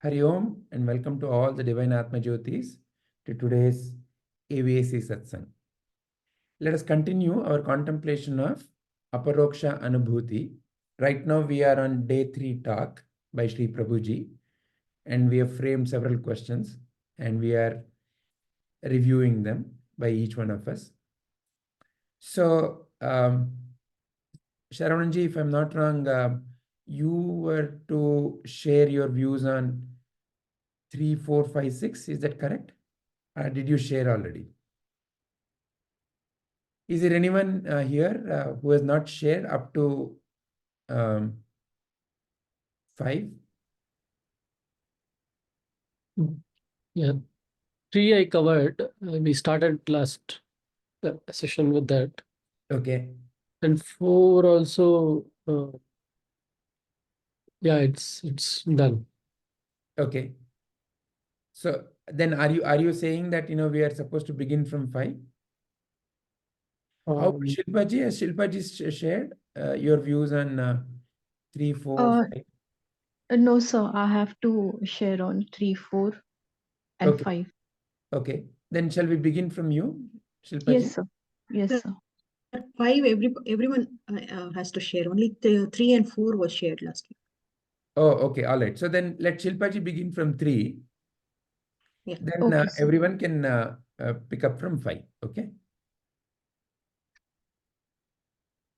Hari Om and welcome to all the Divine Atma Jyotis to today's AVSC Satsang. Let us continue our contemplation of Aparoksha Anubhuti. Right now we are on day 3 talk by Sri Prabhuji and we have framed several questions and we are reviewing them by each one of us. So, Sharananji, if I'm not wrong, you were to share your views on 3, 4, 5, 6. Is that correct? Did you share already? Is there anyone here who has not shared up to 5? Yeah, 3 I covered. We started last session with that. Okay. And 4 also, yeah, it's done. Okay. So then are you saying that we are supposed to begin from 5? How Shilpaji, has Shilpaji shared your views on 3, 4, 5? No, sir. I have to share on 3, 4, and Okay. 5. Okay. Then shall we begin from you, Shilpaji? Yes, sir. Yes, sir. 5, everyone has to share. Only 3 and 4 was shared last week. Oh, okay. All right. So then let Shilpaji begin from 3. Yeah. Then Okay, sir. everyone can pick up from 5. Okay.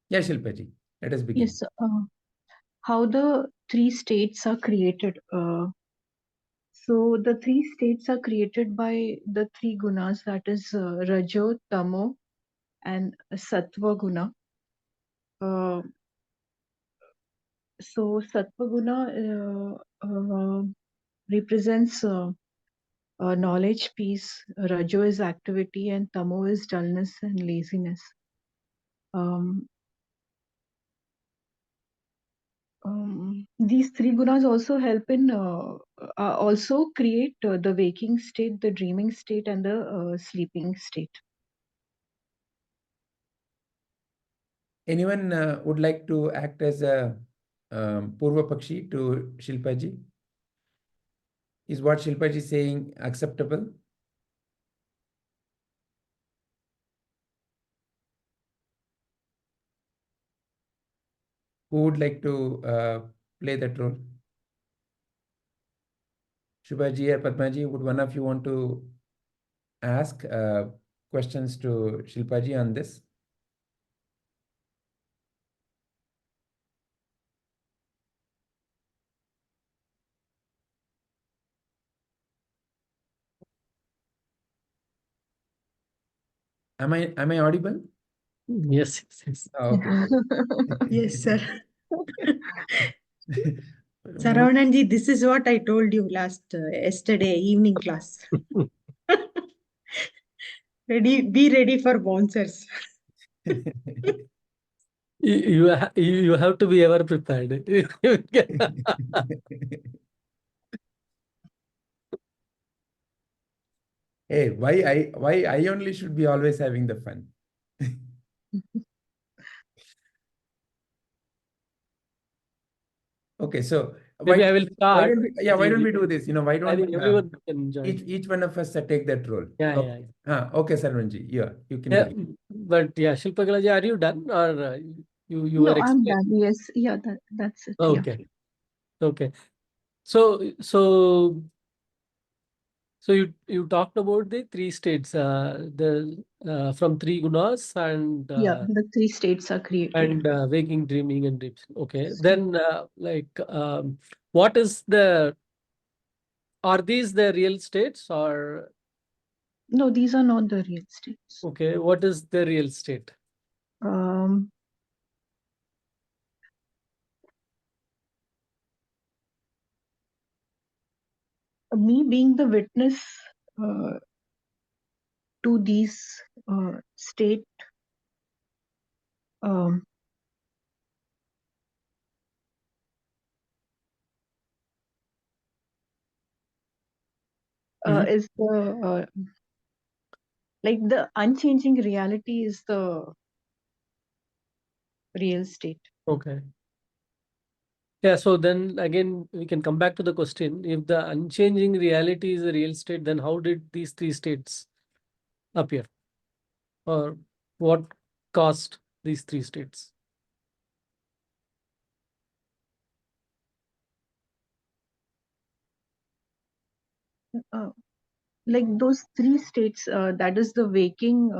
Yeah, Shilpaji, let us begin. Yes, sir. How the 3 states are created. So the 3 states are created by the 3 gunas, that is Rajo, Tamo, and Sattva guna. So Sattva guna represents knowledge, peace. Rajo is activity, and Tamo is dullness and laziness. These 3 gunas also help in also create the waking state, the dreaming state, and the sleeping state. Anyone would like to act as a Purva Pakshi to Shilpaji? Is what Shilpaji is saying acceptable? Who would like to play that role? Shubhaji or Padmaji, would one of you want to ask questions to Shilpaji on this? Am I audible? Yes, yes. Oh, okay. Yes, sir. Sarananji, this is what I told you yesterday evening class. Be ready for bouncers. You have to be ever prepared. Hey, why I only should be always having the fun? Okay, so Maybe I will start. why don't we do this? Why I don't think everyone can join. each one of us take that role? Yeah. Okay, Sarvanji, you can. Yeah, but yeah, Shilpa Kalaji, are you done or you No, were I'm explaining? done. Yes, yeah, that's it. Okay. Yeah. Okay. So you talked about the 3 states, from 3 gunas and Yeah, the 3 states are created. and waking, dreaming, and dreams. Okay. Then what is are these the real states or? No, these are not the real states. Okay. What is the real state? Me being the witness to these state, is the like the unchanging reality is the real state. Okay. Yeah, so then again, we can come back to the question. If the unchanging reality is a real state, then how did these three states appear? Or what caused these three states? Like those three states, that is the waking,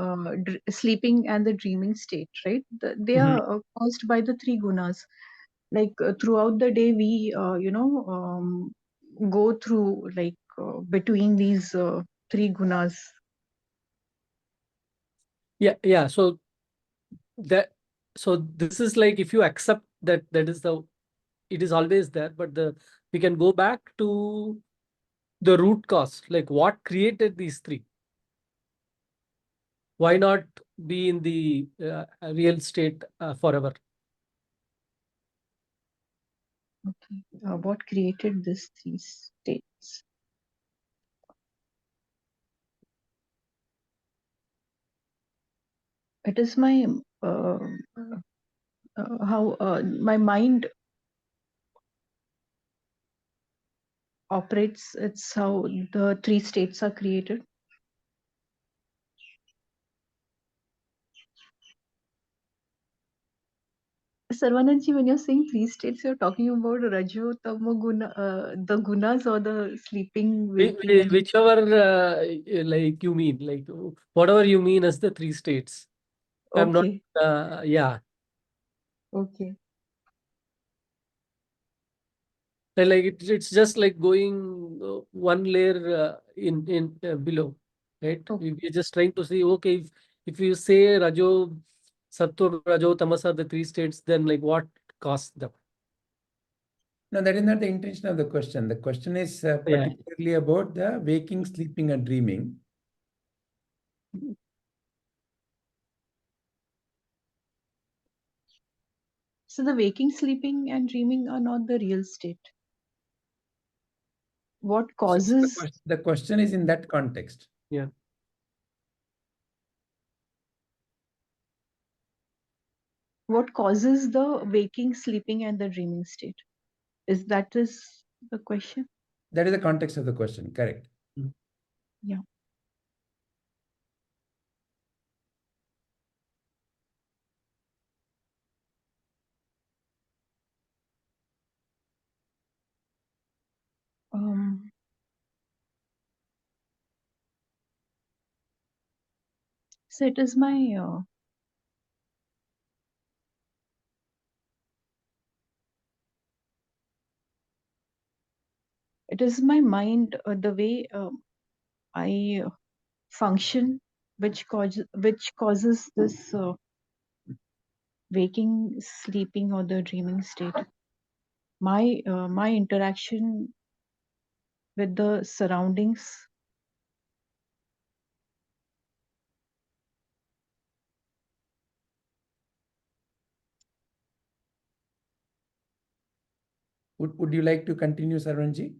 sleeping, and the dreaming state, right? They Mhm. are caused by the three gunas. Like throughout the day, we go through like between these three gunas. Yeah. So this is like, if you accept that it is always there, but we can go back to the root cause, like what created these three? Why not be in the real state forever? Okay. What created these three states? It is my how my mind operates. It's how the three states are created. Sarvananji, when you're saying three states, you're talking about Rajo, Tamo, Guna, the gunas, or the sleeping, waking, and Whichever like you mean, like whatever you mean as the three states. I'm not, okay, yeah. okay, And like it's just like going one layer in below, right? okay. We're just trying to see, okay, if you say Rajo, Sattva, Rajo, Tamasa, the three states, then like what caused them? No, that is not the intention of the question. The question is particularly about the waking, sleeping, and dreaming. So the waking, sleeping, and dreaming are not the real state. What So causes? the question is in that context. Yeah. What causes the waking, sleeping, and the dreaming state? Is the question? That is the context of the question. Correct. Yeah. So it is my mind, the way I function, which causes this waking, sleeping, or the dreaming state. My interaction with the surroundings. Would you like to continue, Sarvanji?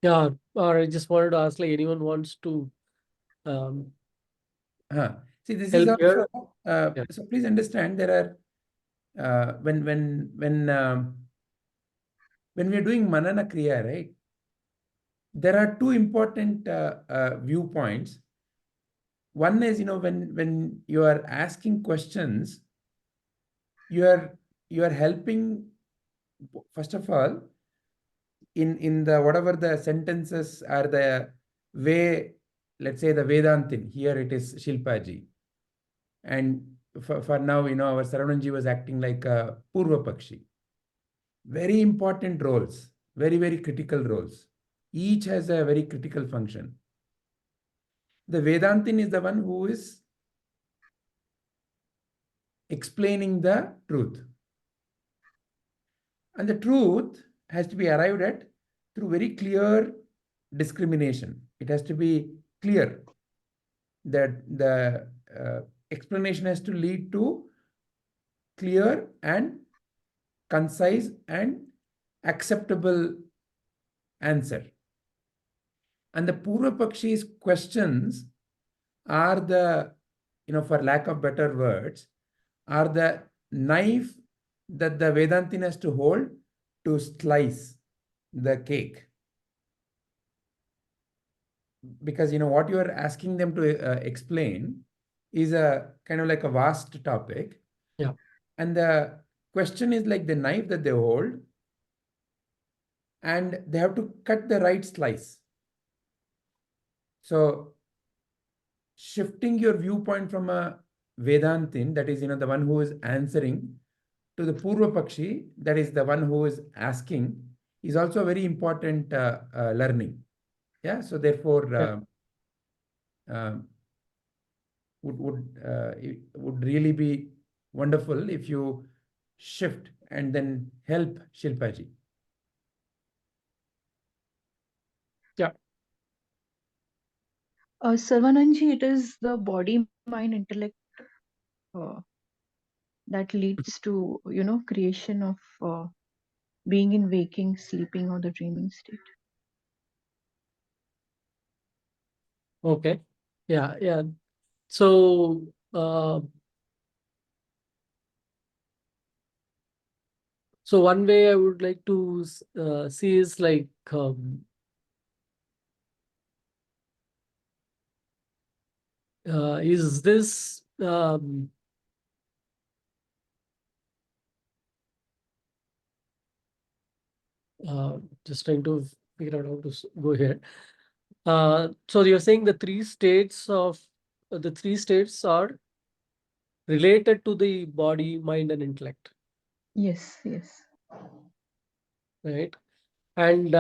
Yeah, or I just wanted to ask, like, anyone wants to um, See, this is help here? also Yeah. so. Please understand, there are when we are doing Manana Kriya, right? There are two important viewpoints. One is, when you are asking questions, you are helping, first of all, in the whatever the sentences are the way, let's say the Vedantin, here it is Shilpaji. And for now, our Saravananji was acting like a Purva Pakshi. Very important roles, very, very critical roles. Each has a very critical function. The Vedantin is the one who is explaining the truth. And the truth has to be arrived at through very clear discrimination. It has to be clear that the explanation has to lead to clear and concise and acceptable answer. And the Purva Pakshi's questions are the, for lack of better words, are the knife that the Vedantin has to hold to slice the cake. Because what you are asking them to explain is a kind of like a vast topic. Yeah. And the question is like the knife that they hold, and they have to cut the right slice. So shifting your viewpoint from a Vedantin, that is, the one who is answering, to the Purva Pakshi, that is the one who is asking, is also a very important learning. Yeah. So therefore, it would really be wonderful if you shift and then help Shilpaji. Sarvananji, it is the body, mind, intellect that leads to, creation of being in waking, sleeping, or the dreaming state. Okay. Yeah. So, so one way I would like to see is like, is this just trying to figure out how to go here. So you're saying the three states are related to the body, mind, and intellect, Yes. right? And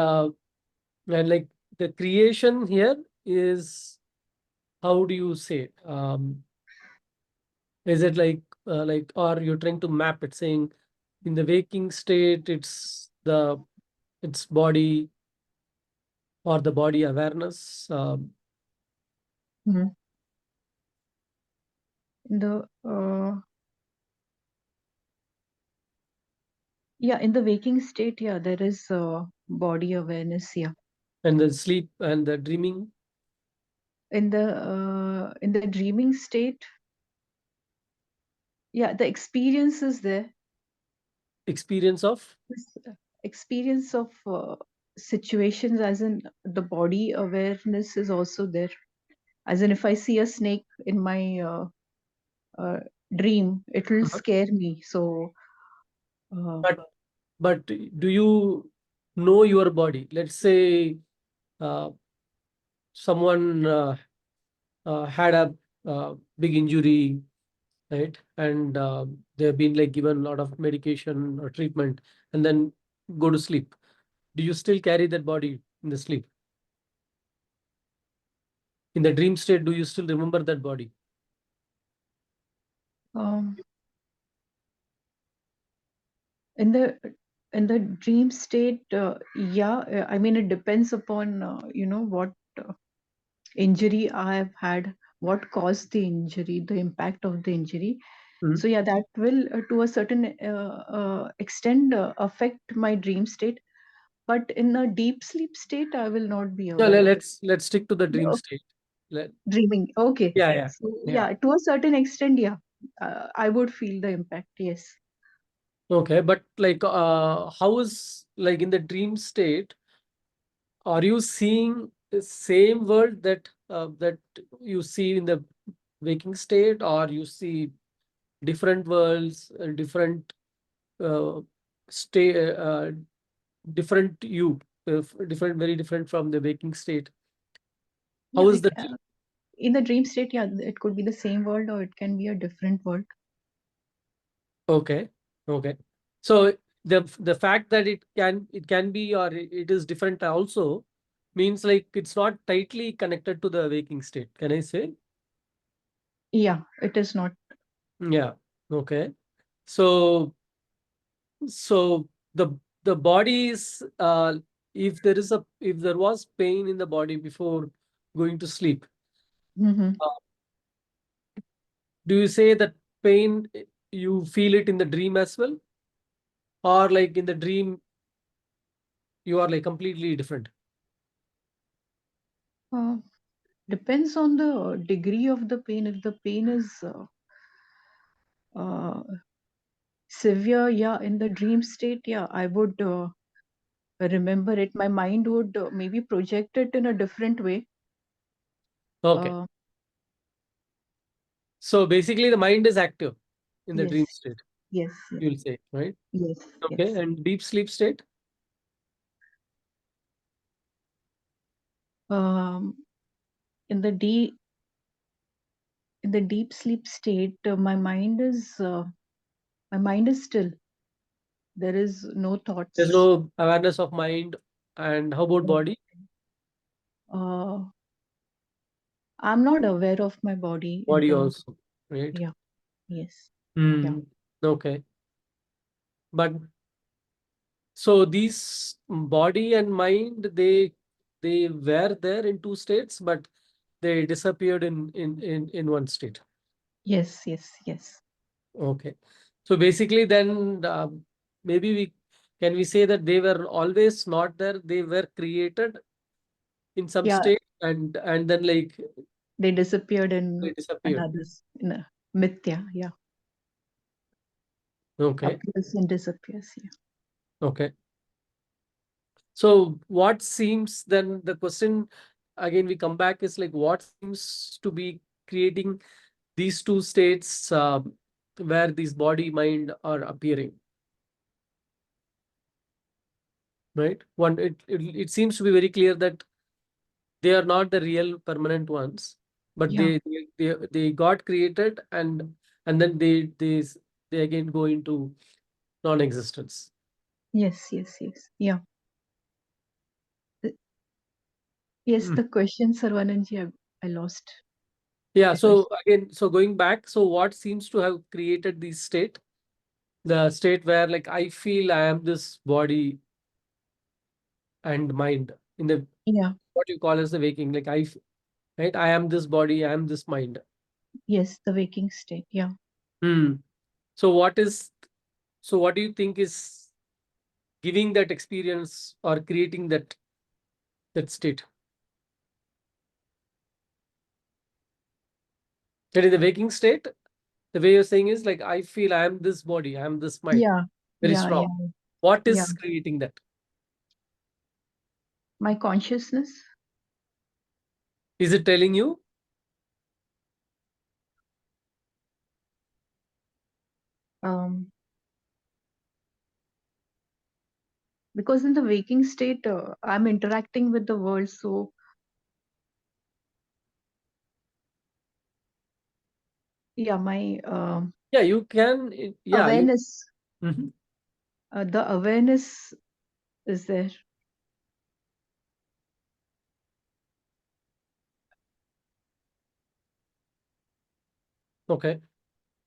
like the creation here is, how do you say? Is it like or you're trying to map it, saying in the waking state it's body or the body awareness? Mhm. In the waking state, there is body awareness. And the sleep and the dreaming? In the dreaming state, the experience is there. Experience of? Experience of situations, as in the body awareness is also there. As in, if I see a snake in my dream, it will scare me. So, But do you know your body? Let's say someone had a big injury, right? And they've been like given a lot of medication or treatment, and then go to sleep. Do you still carry that body in the sleep? In the dream state, do you still remember that body? in the dream state, I mean, it depends upon what injury I have had, what caused the injury, the impact of the injury. Mhm. So that will to a certain extent affect my dream state, but in a deep sleep state I will not be Yeah, aware of let's stick to the dream Okay. state. Dreaming. Okay. Yeah. So to a certain extent, I would feel the impact. Yes. Okay, but like how is, like, in the dream state, are you seeing the same world that you see in the waking state, or you see different worlds, different uh, state, different you, different, very different from the waking state? How is the In the dream state, it could be the same world or it can be a different world. Okay. So the fact that it can be, or it is different also, means like it's not tightly connected to the waking state. Can I say? Yeah, it is not. Yeah. Okay. So the body is, if there was pain in the body before going to sleep, Mm-hmm. do you say that pain, you feel it in the dream as well, or like in the dream you are like completely different? Depends on the degree of the pain. If the pain is severe, yeah, in the dream state, yeah, I would remember it. My mind would maybe project it in a different way. Okay. Uh, So basically the mind is active in the yes, dream state, yes, yes, you'll say, right? yes, Okay. yes. And deep sleep state? Um, in the deep sleep state, my mind is still. There is no thoughts. There's no awareness of mind. And how about body? Uh, I'm not aware of my body. Body also, right? Yeah. Yes. Hmm. Okay. But so these body and mind, they were there in two states, but they disappeared in one state. Yes. Yes. Yes. Okay. So basically then maybe we say that they were always not there, they were created in some Yeah. state and then like They disappeared they in disappeared. another's in a mithya. Yeah. Okay. Appears and disappears. Yeah. Okay. So what seems then the question again we come back is like what seems to be creating these two states where these body mind are appearing, right? One it seems to be very clear that they are not the real permanent ones, but Yeah. they got created and then they again go into non-existence. Yes. Yes. Yes. Yeah. Yes. Mm. The question, Sarvananji, I lost. Yeah, the so question. again, so going back, so what seems to have created this state? The state where like I feel I am this body and mind in the Yeah. what you call as the waking, like right? I am this body, I am this mind. Yes. The waking state. Yeah. Hmm. So what do you think is giving that experience or creating that state? That in the waking state, the way you're saying is like I feel I am this body, I am this mind. Yeah. Very Yeah. strong. Yeah. What Yeah. is creating that? My consciousness. Is it telling you? Because in the waking state, I'm interacting with the world. So yeah, my Yeah, you can. Yeah, you. awareness, Mhm. the awareness is there. Okay.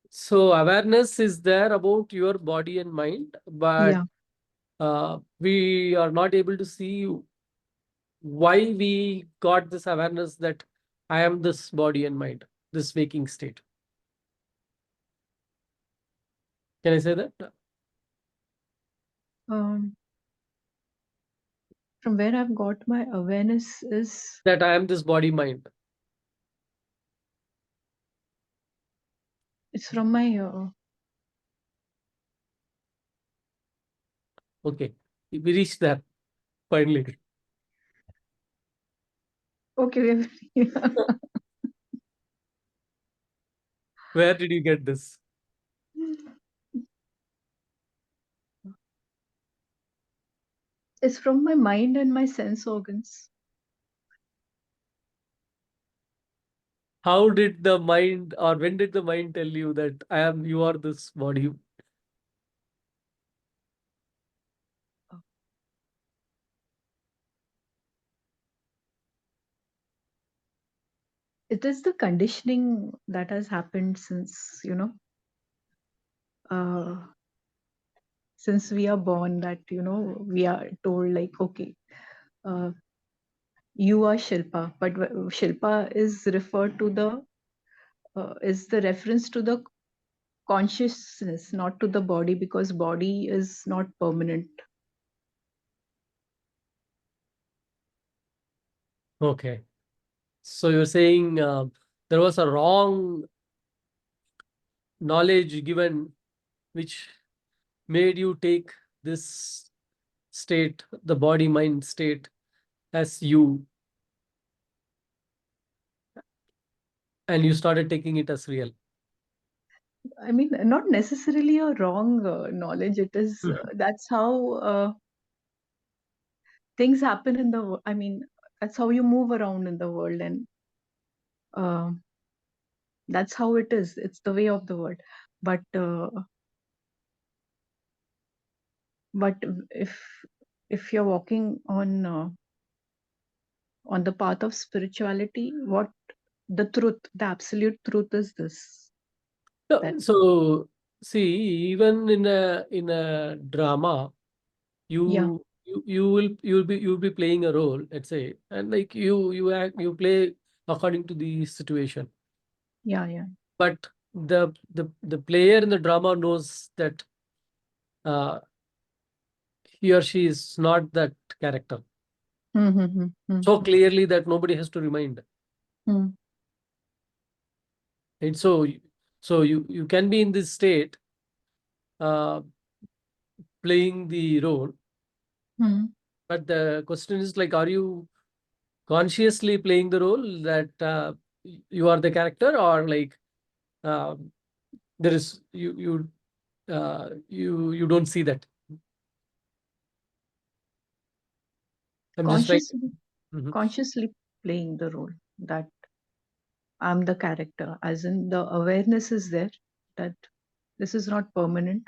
So awareness is there about your body and mind, but Yeah. we are not able to see why we got this awareness that I am this body and mind, this waking state. Can I say that? From where I've got my awareness is That I am this body mind. it's from my Okay. We reached there finally. okay. Where did you get this? It's from my mind and my sense organs. How did the mind, or when did the mind tell you that you are this body? It is the conditioning that has happened since, since we are born, that, we are told like, okay, uh, you are Shilpa, but Shilpa is referred to is the reference to the consciousness, not to the body, because body is not permanent. Okay. So you're saying there was a wrong knowledge given, which made you take this state, the body-mind state, as you, and you started taking it as real? I mean, not necessarily a wrong knowledge. It is, that's how things happen in the world. I mean, that's how you move around in the world, and that's how it is. It's the way of the world. But if you're walking on the path of spirituality, what the truth, the absolute truth is this. No, That so see, even in a drama, yeah, you'll be playing a role, let's say, and like you play according to the situation. yeah. But the player in the drama knows that uh, he or she is not that character so clearly that nobody has to remind. And so you can be in this state uh, playing the role, but the question is like, are you consciously playing the role that you are the character, or like uh, there is you don't see that? I'm just trying. consciously playing the role that I'm the character, as in the awareness is there that this is not permanent.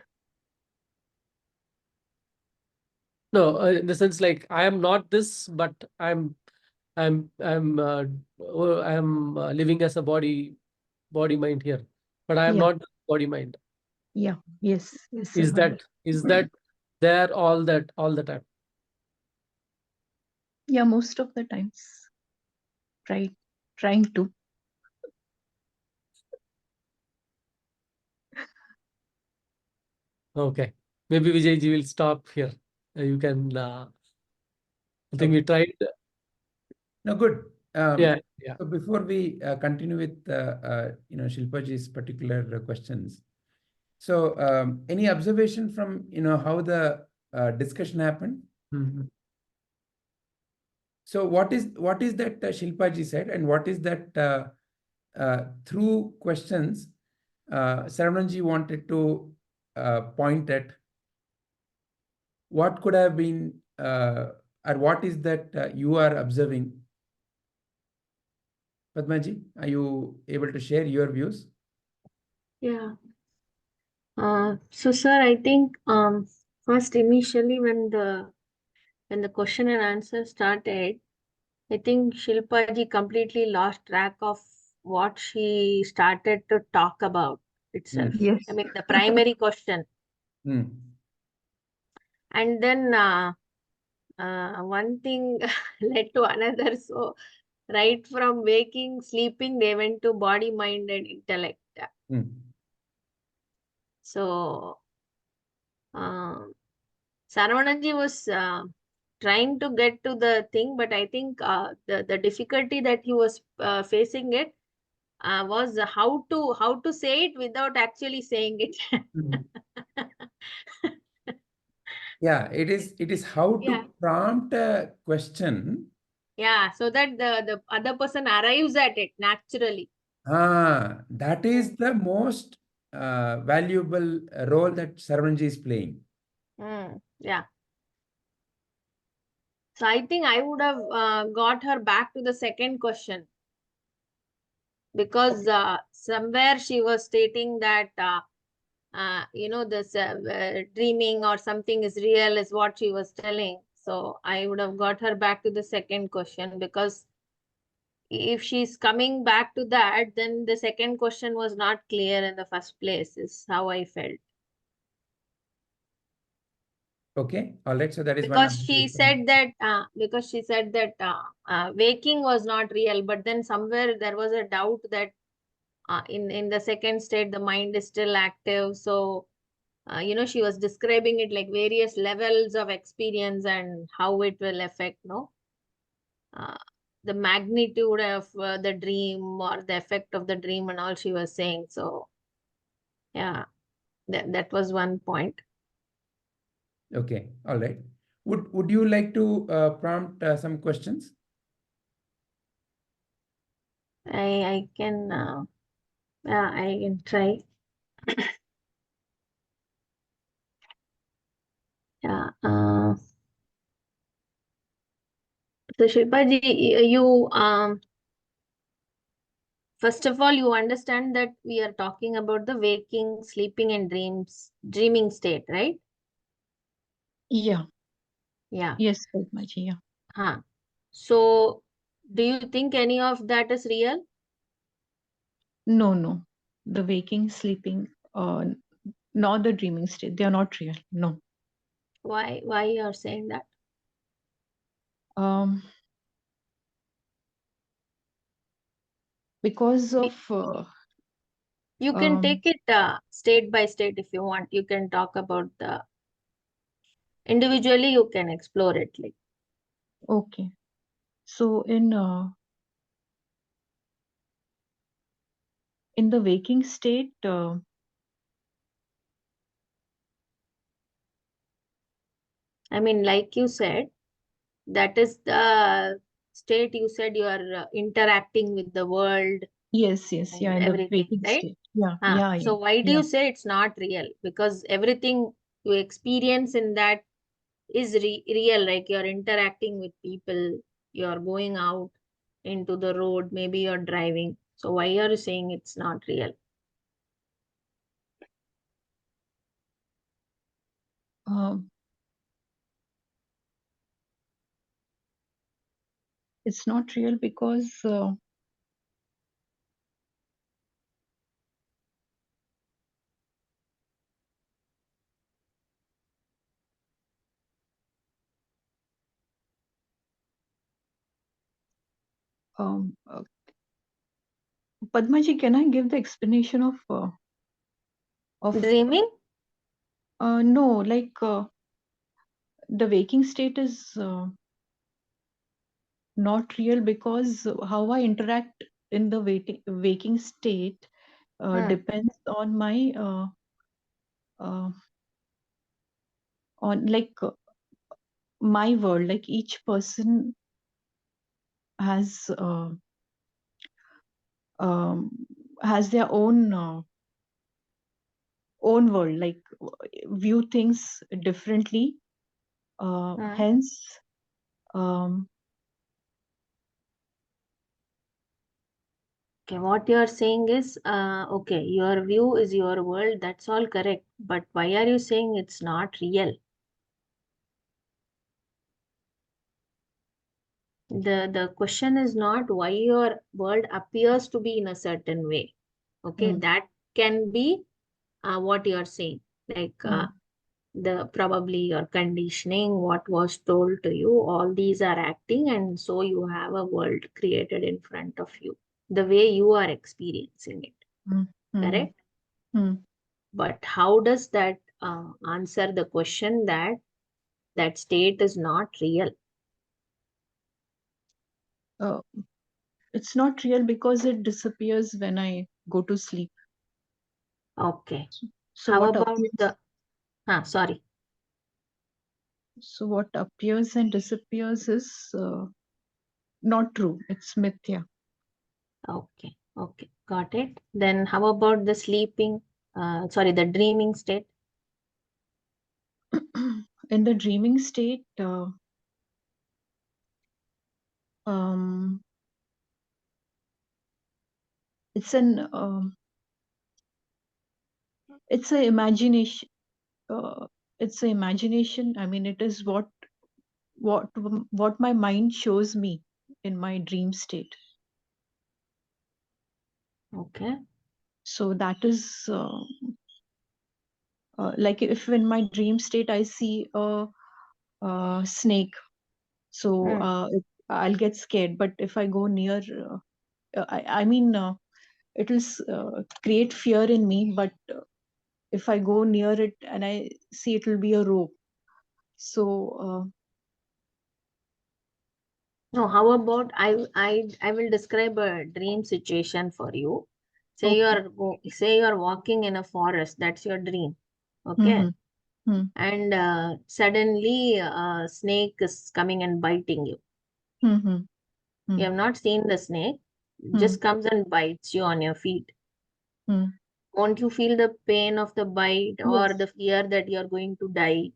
No, in the sense like I am not this, but I'm living as a body mind here, but I am Yeah, not body mind. yeah, yes, Is that there all the time? yeah, most of the times, trying to. Okay, maybe Vijayji will stop here. You can. I think we tried. No, good. Yeah. So before we continue with Shilpaji's particular questions, so any observation from how the discussion happened? So what is that Shilpaji said, and what is that through questions Saravananji wanted to point at what could have been or what is that you are observing? Padmaji, are you able to share your views? Yeah. So sir, I think first initially when the question and answer started, I think Shilpaji completely lost track of what she started to talk about itself. Yes. I mean the primary question. And then one thing led to another. So right from waking, sleeping, they went to body, mind, and intellect. So Saravananji was trying to get to the thing, but I think the difficulty that he was facing it was how to say it without actually saying it. Yeah, it is how to prompt a question. Yeah, so that the other person arrives at it naturally. That is the most valuable role that Saravananji is playing. Yeah. So I think I would have got her back to the second question, because somewhere she was stating that this dreaming or something is real is what she was telling. So I would have got her back to the second question, because if she's coming back to that, then the second question was not clear in the first place, is how I felt. Okay, all right. So that is because she said that waking was not real, but then somewhere there was a doubt that in the second state the mind is still active. So she was describing it like various levels of experience and how it will affect the magnitude of the dream or the effect of the dream and all she was saying. So yeah, that was one point. Okay, all right. Would you like to prompt some questions? I can I can try. Yeah. So Shilpaji, you first of all, you understand that we are talking about the waking, sleeping, and dreaming state, right? Yeah. Yeah. Yes, Padmaji. Yeah. Huh. So, do you think any of that is real? No, no. The waking, sleeping, nor the dreaming state, they are not real. No. Why you are saying that? Because of You can take it state by state if you want. You can talk about the individually. You can explore it. Like, okay. So in the waking state, I mean, like you said, that is the state you said you are interacting with the world yes, yeah, and in the everything, waking right? state. Yeah, So why do yeah. you say it's not real? Because everything you experience in that is real, like you're interacting with people, you're going out into the road, maybe you're driving. So why are you saying it's not real? It's not real because Padmaji, can I give the explanation of Dreaming? no, like the waking state is not real because how I interact in the waking state depends on my on like my world. Like each person has has their own world, like view things differently. Hence, Okay, what you're saying is, okay, your view is your world, that's all correct. But why are you saying it's not real? The question is not why your world appears to be in a certain way. Okay, that can be what you're saying. Like the probably your conditioning, what was told to you, all these are acting, and so you have a world created in front of you, the way you are experiencing it. Correct? But how does that answer the question that that state is not real? it's not real because it disappears when I go to sleep. Okay. So How what about appears, the sorry. so what appears and disappears is not true. It's mithya. Okay. Okay. Got it. Then how about the sleeping? Sorry, the dreaming state? In the dreaming state, it's an it's a imagination. It's an imagination. I mean, it is what my mind shows me in my dream state. Okay. So that is like if in my dream state I see a snake, so I'll get scared. But if I go near, I mean, it will create fear in me. But if I go near it and I see it will be a rope, so No, how about I will describe a dream situation for you. Say okay. say you are walking in a forest. That's your dream. Okay. and suddenly a snake is coming and biting you. You have not seen the snake, it just comes and bites you on your feet. Won't you feel the pain of the bite or Yes. the fear that you're going to die?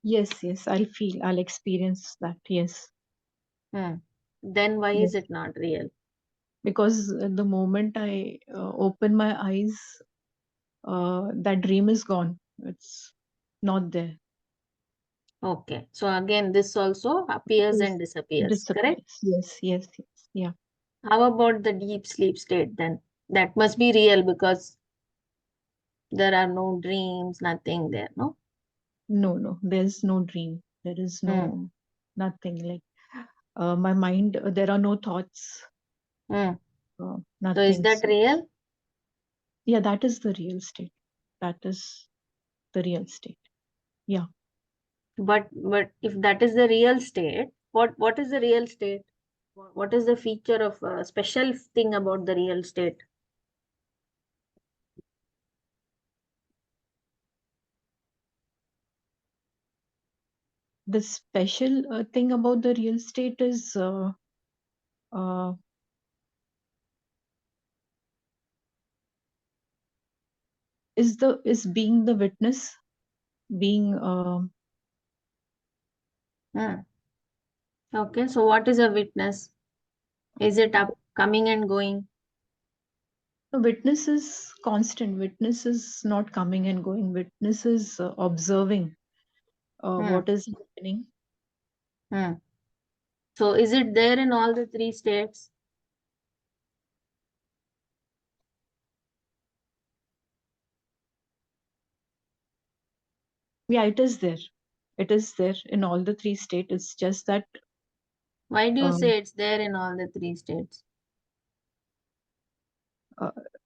Yes, yes, I'll experience that. Yes. Then why is Yes. it not real? Because the moment I open my eyes, that dream is gone. It's not there. Okay, so again, this also appears Yes. and disappears, correct? Disappears. Yes, yes, yes. Yeah. How about the deep sleep state then? That must be real because there are no dreams, nothing there, no? No, no, there's no dream. There is no nothing like my mind. There are no thoughts. So is Nothing. that real? Yeah, that is the real state. That is the real state. Yeah. But if that is the real state, what is the real state? What is the feature of a special thing about the real state? The special thing about the real state is uh, is being the witness, being Okay, so what is a witness? Is it up coming and going? the witness is constant. Witness is not coming and going. Witness is observing what is happening. So is it there in all the three states? Yeah, it is there. It is there in all the three states. It's just that Why do you um, say it's there in all the three states?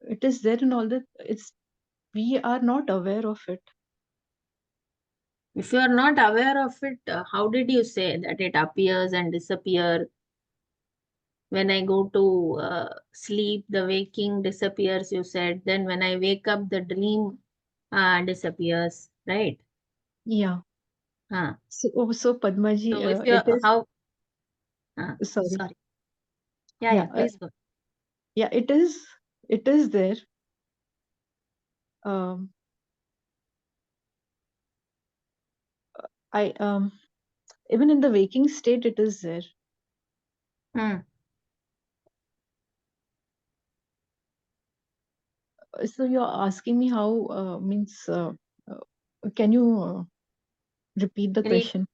it is there in all the. It's we are not aware of it. If you are not aware of it, how did you say that it appears and disappears? When I go to sleep, the waking disappears, you said. Then when I wake up, the dream disappears, right? Yeah. Huh. So Padmaji, So if it you're, is. how, Sorry. sorry. Yeah, Yeah. please go. Yeah. It is. It is there. Um, I even in the waking state, it is there. So you're asking me how means can you repeat the Re- question?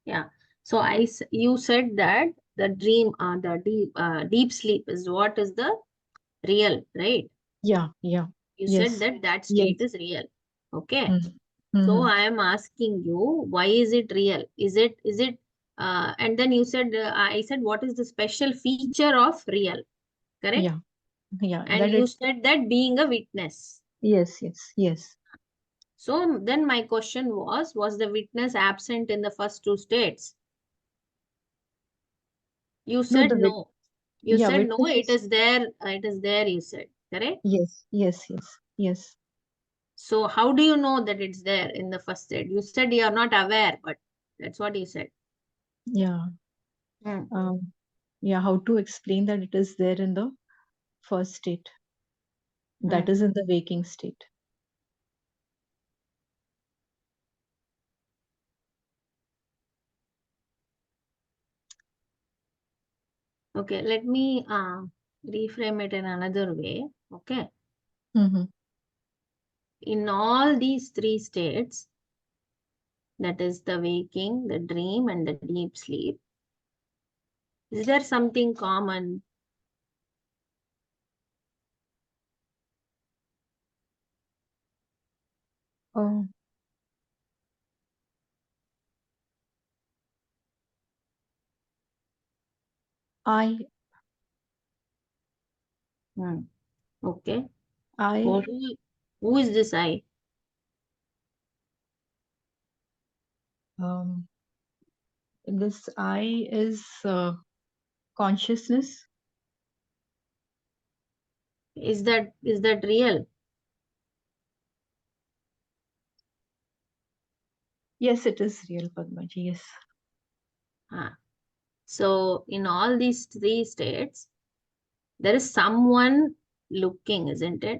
Yeah. So you said that the dream, the deep sleep is what is the real, right? Yeah, yeah. You said Yes. that Yes. state is real. Okay. Mm. So Mhm. I am asking you, why is it real? Is it, and then you said, I said, what is the special feature of real? Correct? Yeah, yeah. And That you it. said that being a witness. Yes, yes, yes. So then my question was the witness absent in the first two states? You No, said no. You yeah, said no, it witnesses. is there, you said, correct? Yes, yes, yes, yes. So how do you know that it's there in the first state? You said you are not aware, but that's what you said. Yeah. Yeah. How to explain that it is there in the first state? That is in the waking state. Okay, let me reframe it in another way. Okay. Mm-hmm. In all these three states, that is the waking, the dream, and the deep sleep, is there something common? Oh, I, Okay. I, So who is this I? um, this I is consciousness. Is that real? Yes, it is real, Padmaji. Yes. So in all these three states, there is someone looking, isn't it?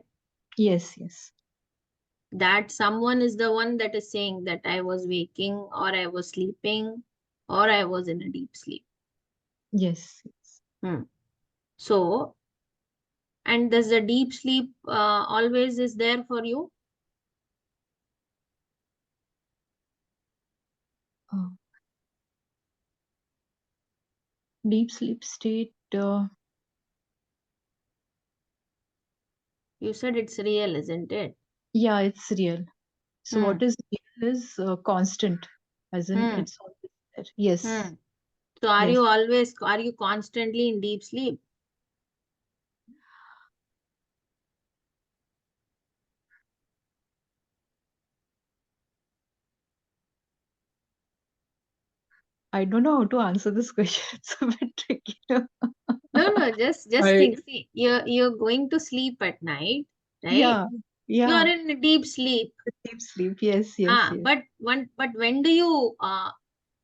Yes, yes. That someone is the one that is saying that I was waking, or I was sleeping, or I was in a deep sleep. Yes. Yes. So, and does the deep sleep always is there for you? Deep sleep state. You said it's real, isn't it? Yeah, it's real. So what is real is constant, as in Hmm. it's always there. Yes. So are Yes. are you constantly in deep sleep? I don't know how to answer this question. It's a bit tricky. No, just I think. See, you're going to sleep at night, right? Yeah. You're Yeah. in a deep sleep. Deep sleep. Yes. Yes. Yes. But when do you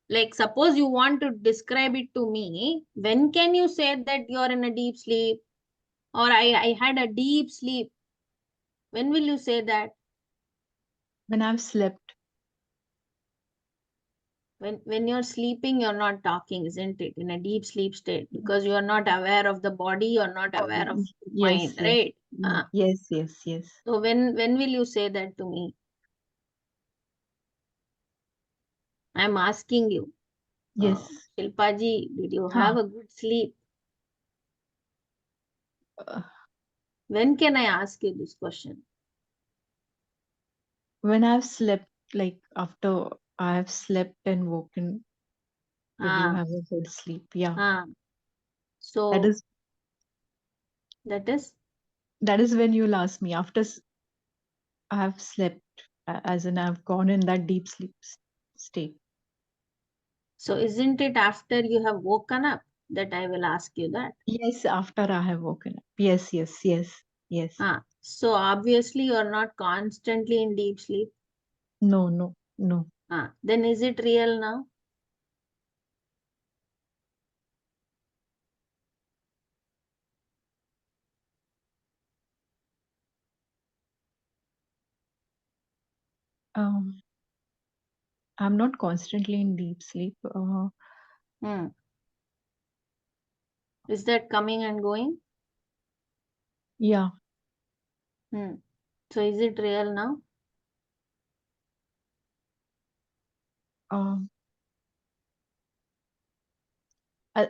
like, suppose you want to describe it to me, when can you say that you're in a deep sleep, or I had a deep sleep? When will you say that? When I've slept. When you're sleeping, you're not talking, isn't it? In a deep sleep state, because you are not aware of the body, you're not aware of Yes. mind, Yes. right? Yes. Yes. Yes. So when will you say that to me? I'm asking you. Yes. Shilpaji, did you Huh. have a good sleep? Uh, When can I ask you this question? when I've slept, like after I have slept and woken, did you Ah, have a good sleep? Yeah. ah. That So is that is when you'll ask me after I have slept, as in I've gone in that deep sleep state. so isn't it after you have woken up that I will ask you that? Yes, after I have woken up. Yes, yes, yes, yes. So obviously you're not constantly in deep sleep. No, no, no. Then is it real now? I'm not constantly in deep sleep. Is that coming and going? Yeah. So is it real now?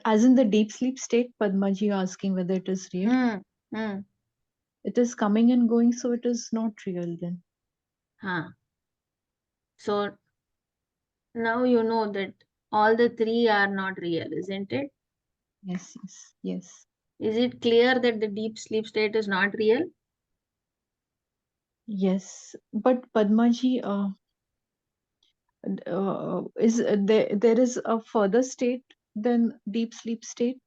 As in the deep sleep state, Padmaji asking whether it is real. It is coming and going, so it is not real then. So now you know that all the three are not real, isn't it? Yes, yes, yes. Is it clear that the deep sleep state is not real? Yes, but Padmaji, is there is a further state than deep sleep state?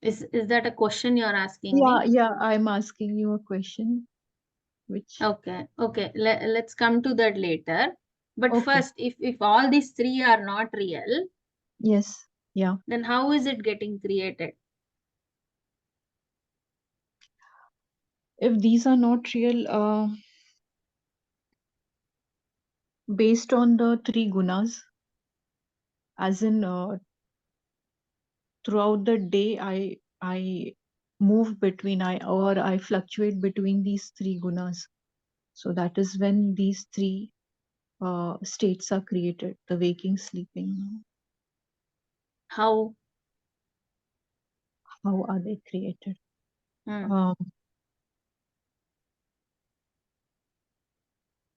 Is that a question you're asking Yeah, me? yeah, I'm asking you a question, which Okay. Let's come to that later. But okay. first, if all these three are not real, Yes, yeah. then how is it getting created? If these are not real, based on the three gunas, as in throughout the day, I move between I fluctuate between these three gunas. So that is when these three states are created: the waking, sleeping. How? How are they created?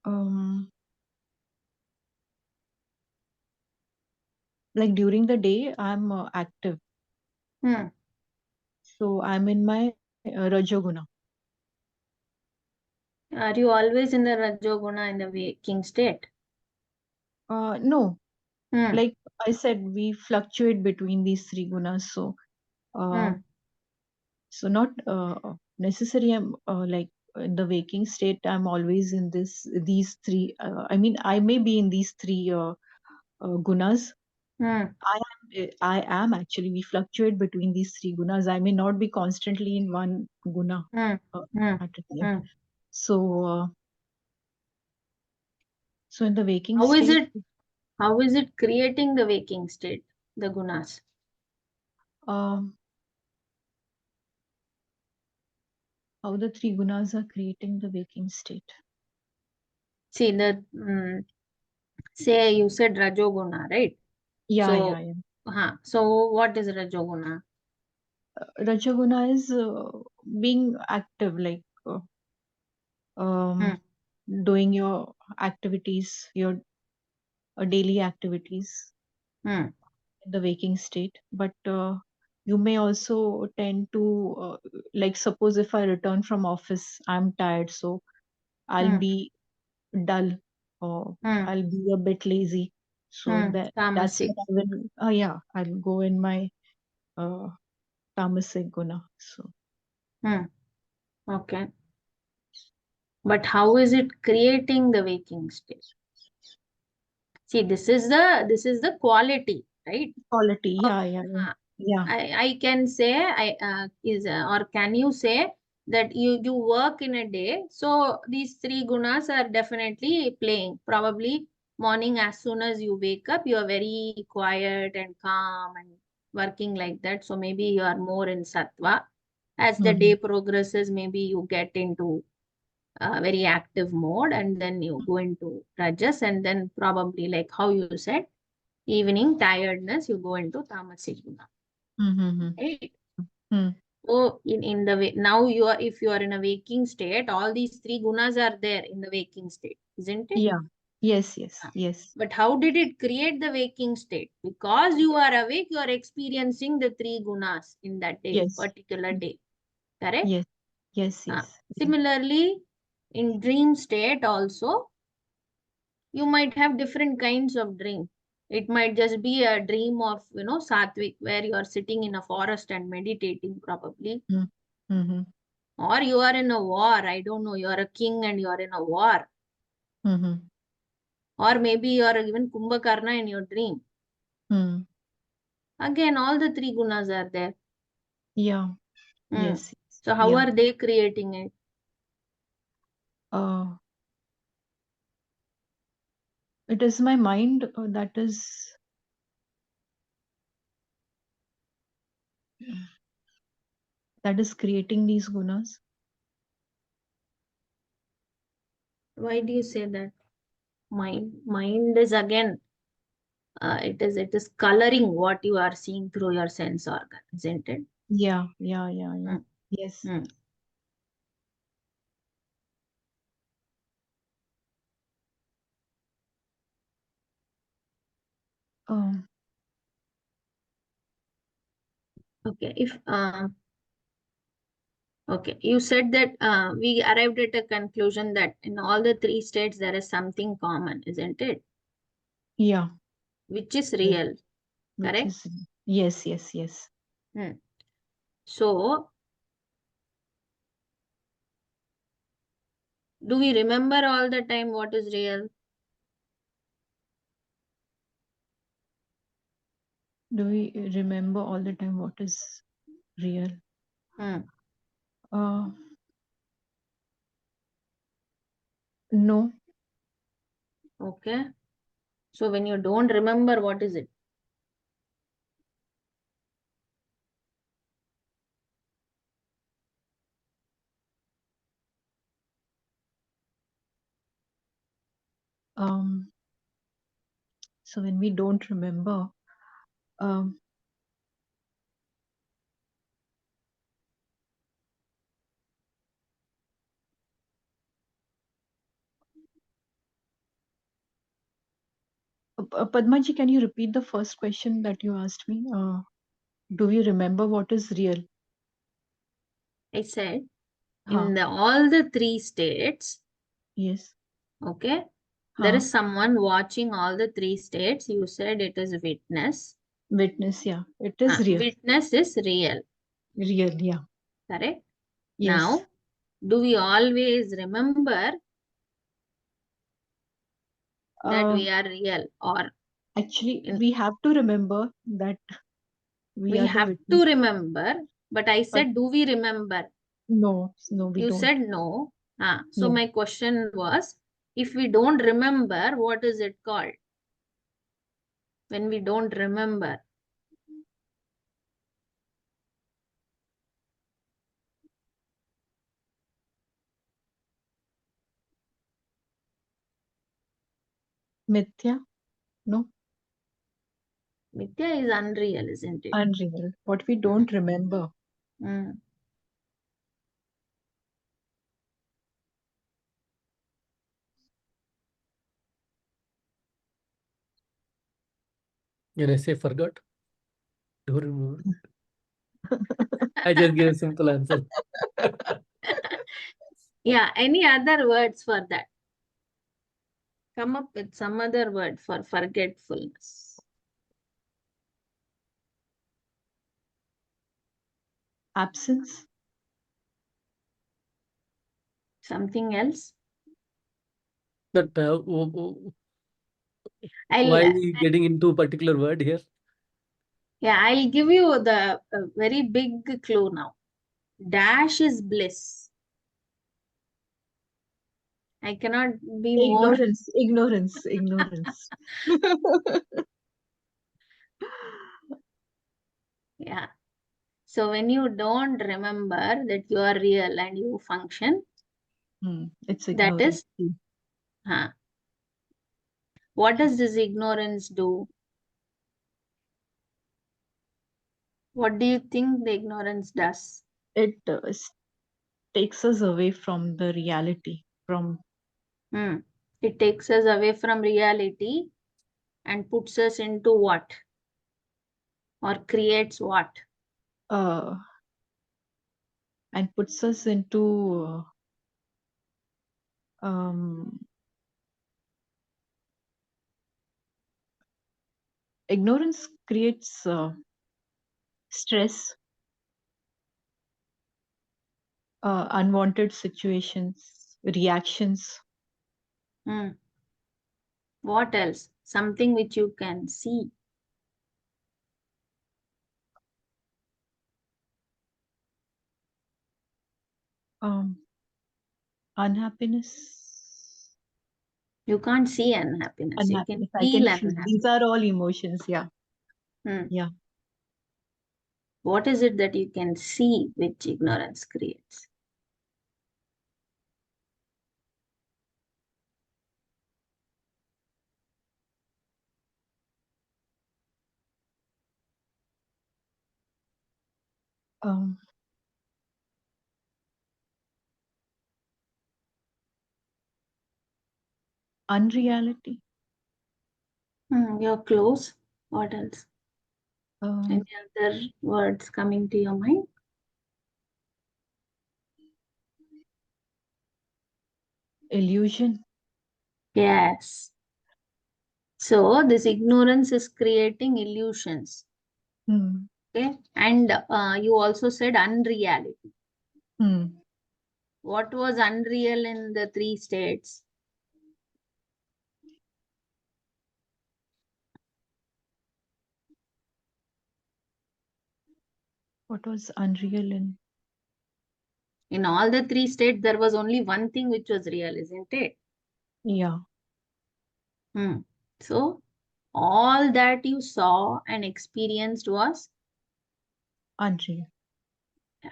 Um, like during the day, I'm active. So I'm in my Rajoguna. Are you always in the Rajoguna in the waking state? No, like I said, we fluctuate between these three gunas. So, so not necessary. I'm like in the waking state, I'm always in these three. I mean, I may be in these three gunas. I am actually, we fluctuate between these three gunas. I may not be constantly in one guna at a time. So, so in the waking How is state, how is it creating the waking state, the gunas? how the three gunas are creating the waking state. See, say you said Rajoguna, right? Yeah, So, yeah. So what is Rajoguna? Rajaguna is being active, like doing your activities, your daily activities in the waking state. But you may also tend to, like, suppose if I return from office, I'm tired, so I'll be dull, or I'll be a bit lazy. So that's Tamasic. when I will, yeah, I'll go in my tamasic guna. So. Okay. But how is it creating the waking state? See, this is the quality, right? Quality, Of, yeah. I can say or can you say that you work in a day, so these three gunas are definitely playing. Probably morning, as soon as you wake up, you are very quiet and calm and working like that. So maybe you are more in sattva. As the day progresses, maybe you get into very active mode, and then you go into rajas, and then probably, like how you said, evening tiredness, you go into tamasic guna. Right? So in the way, now if you are in a waking state, all these three gunas are there in the waking state, isn't it? Yeah. Yes. But how did it create the waking state? Because you are awake, you are experiencing the three gunas in that day, Yes. particular day. Correct? Yes. Similarly, in dream state also, you might have different kinds of dream. It might just be a dream of, sattvic, where you are sitting in a forest and meditating probably. Or you are in a war. I don't know. You are a king and you are in a war. Or maybe you are even Kumbhakarna in your dream. Again, all the three gunas are there. Yeah. Yes. So how are they creating it? It is my mind that is creating these gunas. Why do you say that? Mind is again, it is coloring what you are seeing through your sense organ, isn't it? Yeah. Yes. Okay, okay, you said that we arrived at a conclusion that in all the three states there is something common, isn't it? Yeah. Which is real, correct? Yes. So, do we remember all the time what is real? Do we remember all the time what is real? No. Okay. So when you don't remember, what is it? So when we don't remember, Padmaji, can you repeat the first question that you asked me? Do we remember what is real? I said, in all the three states, yes. Okay, there is someone watching all the three states. You said it is witness. Witness, yeah. It is real. Witness is real. Real, yeah. Correct? Yes. Now, do we always remember that Uh, we are real, or Actually, in- we have to remember that we we are the have witness. to remember? But I said, do we remember? No, we You don't. said no. So No. my question was, if we don't remember, what is it called? When we don't remember. Mithya? No. Mithya is unreal, isn't it? Unreal. What we don't remember. Mm. Can I say forgot? Don't remember. I just gave a simple answer. Yeah, any other words for that? Come up with some other word for forgetfulness. Absence? Something else? But why I'll getting into a particular word here? I'll give you the very big clue now. Dash is bliss. I cannot be more. Ignorance. Yeah. So when you don't remember that you are real and you function, It's that ignorance. is, what does this ignorance do? What do you think the ignorance does? It takes us away from the reality, It takes us away from reality and puts us into what? Or creates what? and puts us into ignorance creates stress, unwanted situations, reactions. What else? Something which you can see. Unhappiness. You can't see unhappiness. You can I feel can feel. unhappiness. These are all emotions. Yeah. Yeah. What is it that you can see which ignorance creates? Unreality. You're close. What else? Any other words coming to your mind? Illusion. Yes. So this ignorance is creating illusions. Okay. And you also said unreality. What was unreal in the three states? What was unreal In all the three states, there was only one thing which was real, isn't it? Yeah. So all that you saw and experienced was Unreal. Yeah.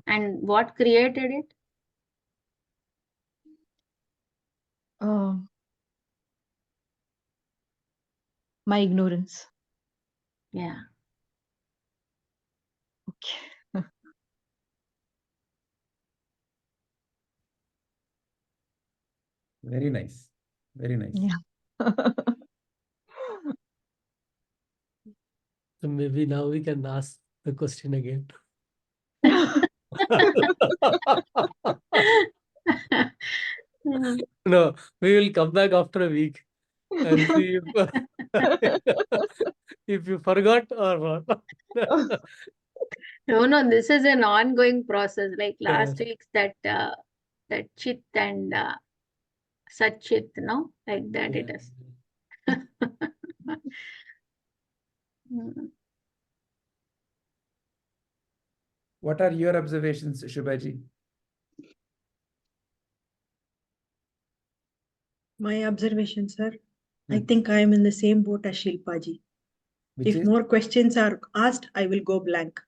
And what created it? My ignorance. Yeah. Okay. Very nice. Very nice. Yeah. So maybe now we can ask the question again. No, we will come back after a week and see if you forgot or not. No, this is an ongoing process. Like last Yes. week's that Chit and Sachit, no? Like that it Yeah. is. Mm. What are your observations, Shubhaji? My observation, sir. I Hmm. think I am in the same boat as Shilpaji. Which If is? more questions are asked, I will go blank.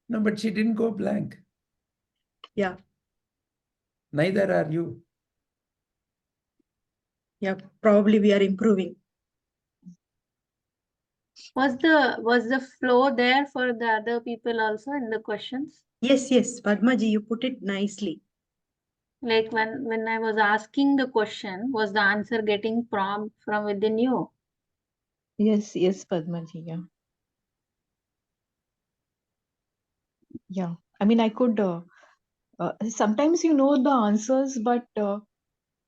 No, but she didn't go blank. Yeah, Neither are you. yeah. Probably we are improving. Was the flow there for the other people also in the questions? Yes, yes. Padmaji, you put it nicely. Like when I was asking the question, was the answer getting prompt from within you? Yes, yes, Padmaji. Yeah. Yeah. I mean, I could, sometimes you know the answers, but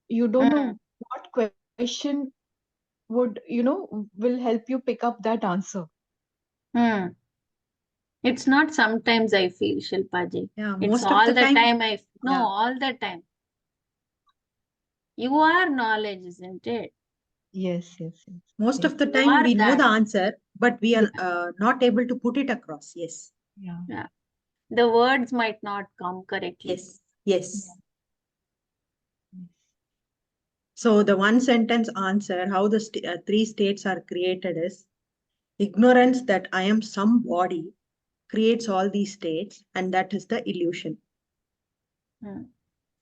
you don't know what question would, will help you pick up that answer. Hmm. It's not sometimes I feel, Shilpaji. Yeah, It's most of all the the time. time no, Yeah. all the time. You are knowledge, isn't it? Yes, yes, yes. Most Yes. of the You time are we know that. the answer, but we are Yeah. not able to put it across. Yes. Yeah. Yeah. The words might not come correctly. Yes. Yes. Yes. So the one sentence answer, how the three states are created is ignorance that I am some body creates all these states, and that is the illusion. Hmm.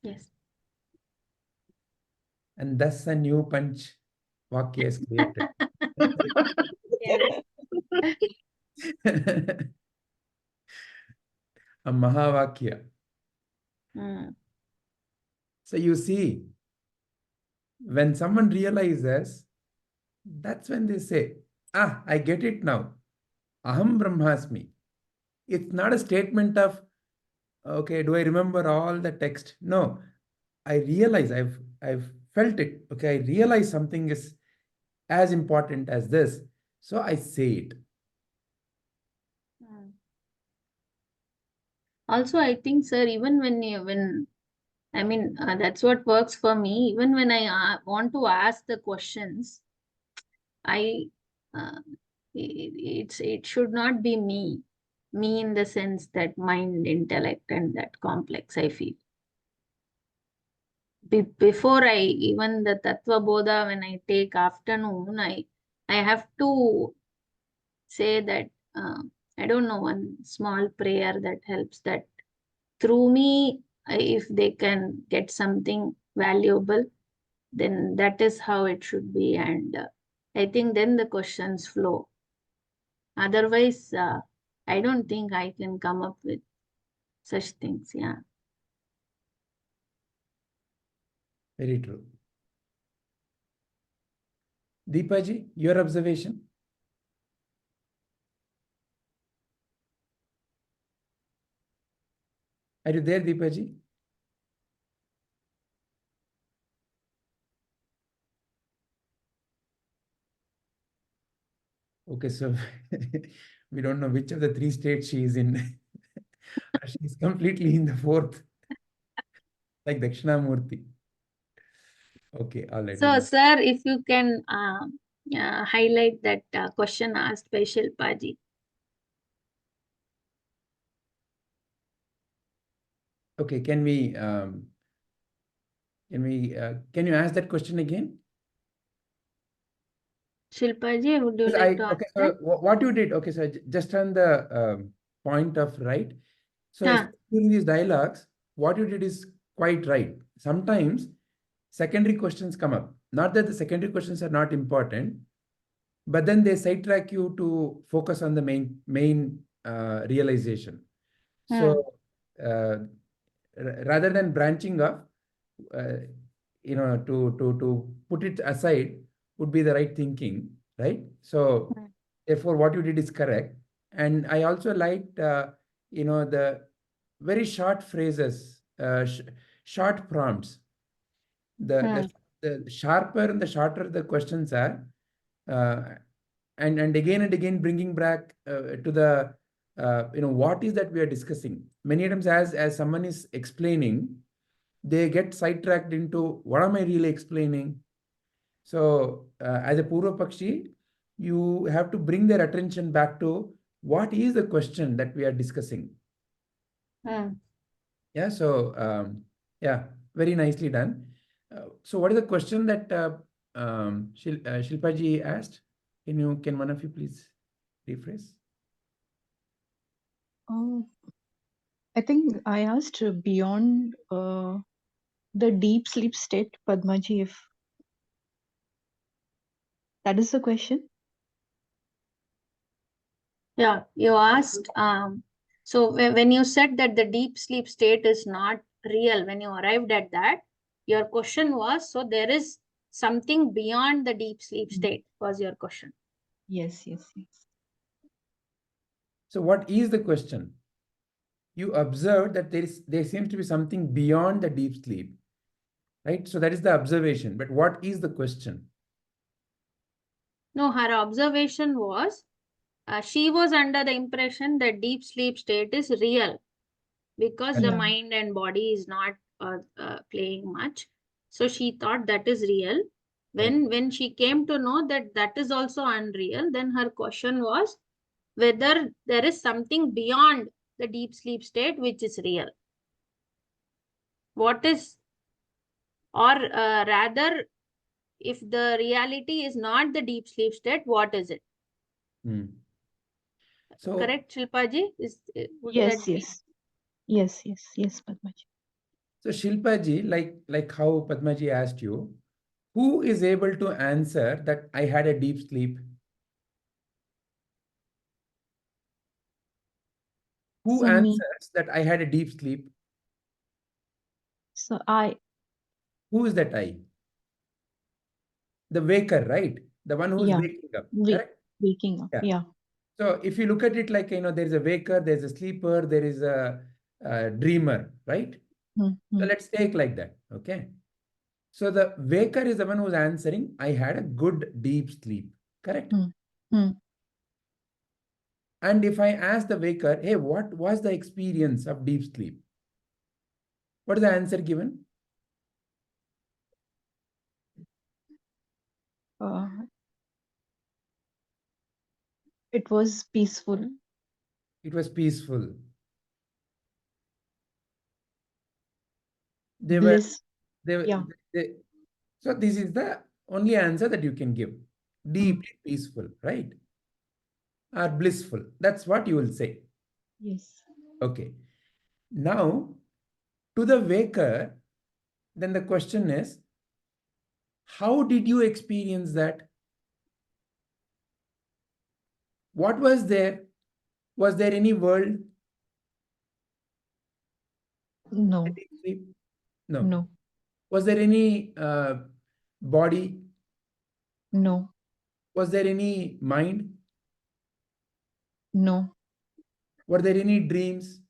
Yes. And thus a new Panch Vakya is created. Yes. A Mahavakya. Hmm. So you see, when someone realizes, that's when they say, ah, I get it now. Aham Brahmasmi. It's not a statement of, okay, do I remember all the text? No, I realize I've felt it. Okay, I realize something is as important as this. So I say it. Hmm. Also, I think, sir, even when I mean, that's what works for me. Even when I want to ask the questions, I it should not be me in the sense that mind, intellect, and that complex. I feel before I even the Tattva Bodha when I take afternoon, I have to say that I don't know, one small prayer that helps that through me, if they can get something valuable, then that is how it should be. And I think then the questions flow. Otherwise, I don't think I can come up with such things. Yeah. Very true. Deepaji, your observation? Are you there, Deepaji? Okay, so we don't know which of the three states she is in. She's completely in the fourth, like Dakshinamurti. Okay, all right. So, sir, if you can highlight that question asked by Shilpaji. Okay, can you ask that question again? Shilpaji, would you Yes, like to okay, answer? so what you did, okay, so just on the point of right. So Huh. during these dialogues, what you did is quite right. Sometimes secondary questions come up. Not that the secondary questions are not important, but then they sidetrack you to focus on the main realization. So rather than branching off, uh, to put it aside would be the right thinking, right? So therefore, what you did is correct. And I also liked, the very short phrases, short prompts. The sharper and the shorter the questions are, uh, and again bringing back to the what is that we are discussing. Many times as someone is explaining, they get sidetracked into what am I really explaining. So as a Purva Pakshi, you have to bring their attention back to what is the question that we are discussing. Yeah, so yeah, very nicely done. So what is the question that Shilpa ji asked? Can one of you please rephrase? Oh, I think I asked beyond the deep sleep state, Padmaji, if that is the question. Yeah, you asked, so when you said that the deep sleep state is not real, when you arrived at that, your question was, so there is something beyond the deep sleep state, was your question. Yes, yes, yes. So what is the question? You observe that there seems to be something beyond the deep sleep, right? So that is the observation. But what is the question? No, her observation was, she was under the impression that deep sleep state is real because the Yeah. mind and body is not playing much. So she thought that is real. When she came to know that that is also unreal, then her question was whether there is something beyond the deep sleep state which is real. What is, or rather, if the reality is not the deep sleep state, what is it? So Correct, Shilpaji? Would Yes, that be? yes. Yes, Padmaji. So Shilpa ji, like how Padma ji asked you, who is able to answer that I had a deep sleep? Who So me. answers that I had a deep sleep? So I. Who is that I? The waker, right? The one who is Yeah. waking up, Wake, correct? waking up. Yeah. Yeah. So if you look at it like, there's a waker, there's a sleeper, there is a dreamer, right? So let's take like that, okay? So the waker is the one who's answering, I had a good deep sleep, correct? And if I ask the waker, hey, what was the experience of deep sleep? What is the answer given? It was peaceful. It was peaceful. Bliss. So this is the only answer that you can give. Deeply peaceful, right? Or blissful. That's what you will say. Yes. Okay. Now, to the waker, then the question is, how did you experience that? What was there? Was there any world? No. No. No. Was there any body? No. Was there any mind? No. Were there any dreams?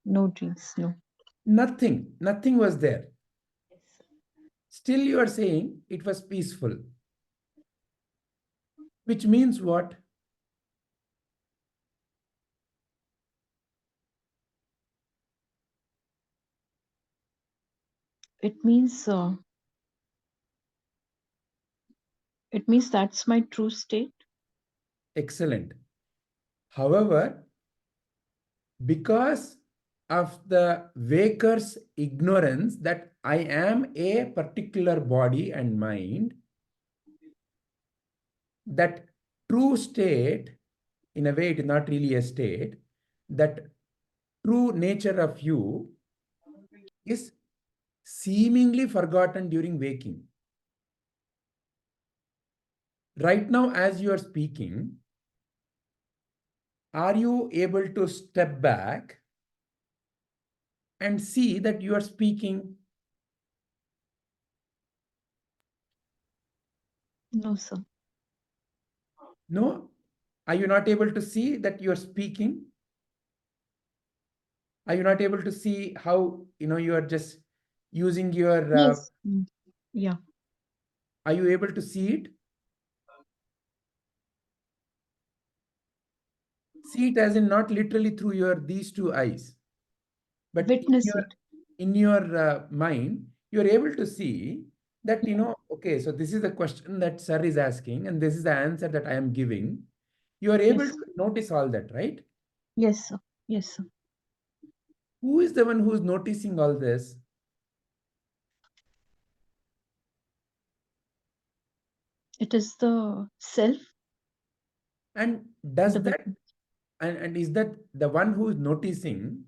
No dreams. No. Nothing. Nothing was there. Yes. Still you are saying it was peaceful. Which means what? It means that's my true state. Excellent. However, because of the waker's ignorance that I am a particular body and mind, that true state, in a way, it is not really a state, that true nature of you is seemingly forgotten during waking. Right now, as you are speaking, are you able to step back and see that you are speaking? No, sir. No? Are you not able to see that you are speaking? Are you not able to see how, you are just using your... Yes. Yeah. Are you able to see it? See it as in not literally through your these two eyes, but Witness it. in your mind, you're able to see that, okay, so this is the question that sir is asking, and this is the answer that I am giving. You are able Yes. to notice all that, right? Yes, sir. Yes, sir. Who is the one who is noticing all this? It is the self. And does The that, and is that the one who is noticing,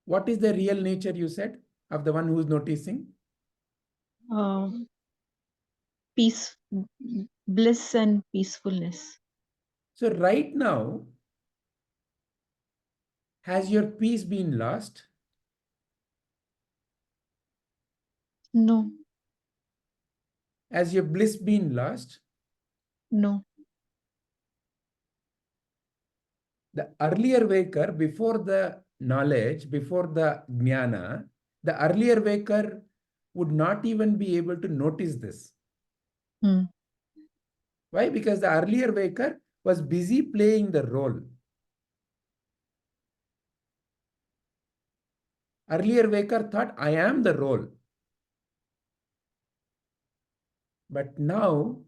what is the real nature, you said, of the one who is noticing? uh, peace, bliss, and peacefulness. So right now, has your peace been lost? No, Has your bliss been lost? no. The earlier waker, before the knowledge, before the jnana, the earlier waker would not even be able to notice this. Hmm. Why? Because the earlier waker was busy playing the role. Earlier waker thought, I am the role. But now,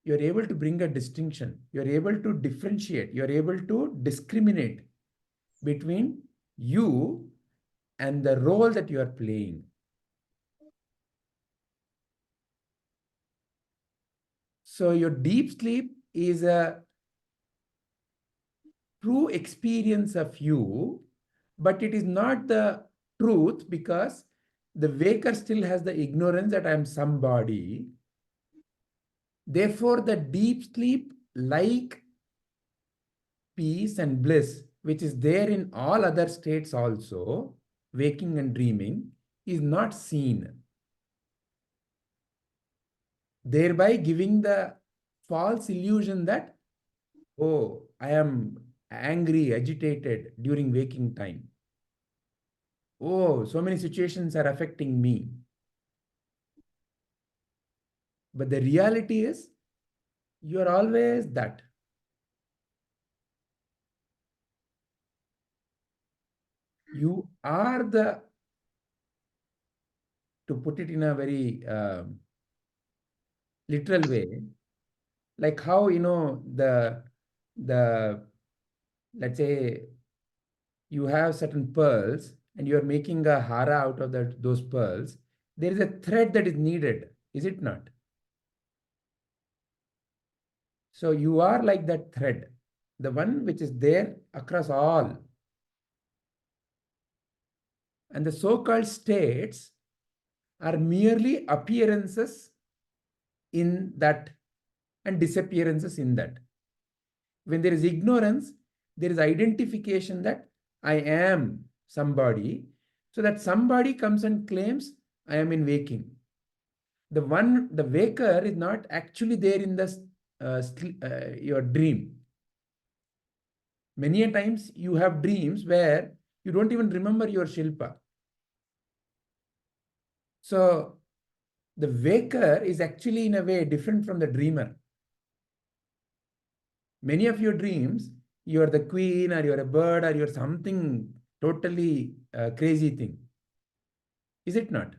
you're able to bring a distinction. You're able to differentiate. You're able to discriminate between you and the role that you are playing. So your deep sleep is a true experience of you, but it is not the truth, because the waker still has the ignorance that I am somebody. Therefore, the deep sleep, like peace and bliss, which is there in all other states also, waking and dreaming, is not seen, thereby giving the false illusion that, oh, I am angry, agitated during waking time. Oh, so many situations are affecting me. But the reality is, you are always that. You are the, to put it in a very literal way, like how, the let's say you have certain pearls and you are making a hara out of those pearls. There is a thread that is needed, is it not? So you are like that thread, the one which is there across all. And the so-called states are merely appearances in that and disappearances in that. When there is ignorance, there is identification that I am somebody. So that somebody comes and claims, I am in waking. The waker is not actually there in your dream. Many a times you have dreams where you don't even remember your Shilpa. So the waker is actually in a way different from the dreamer. Many of your dreams, you are the queen, or you're a bird, or you're something totally crazy thing. Is it not?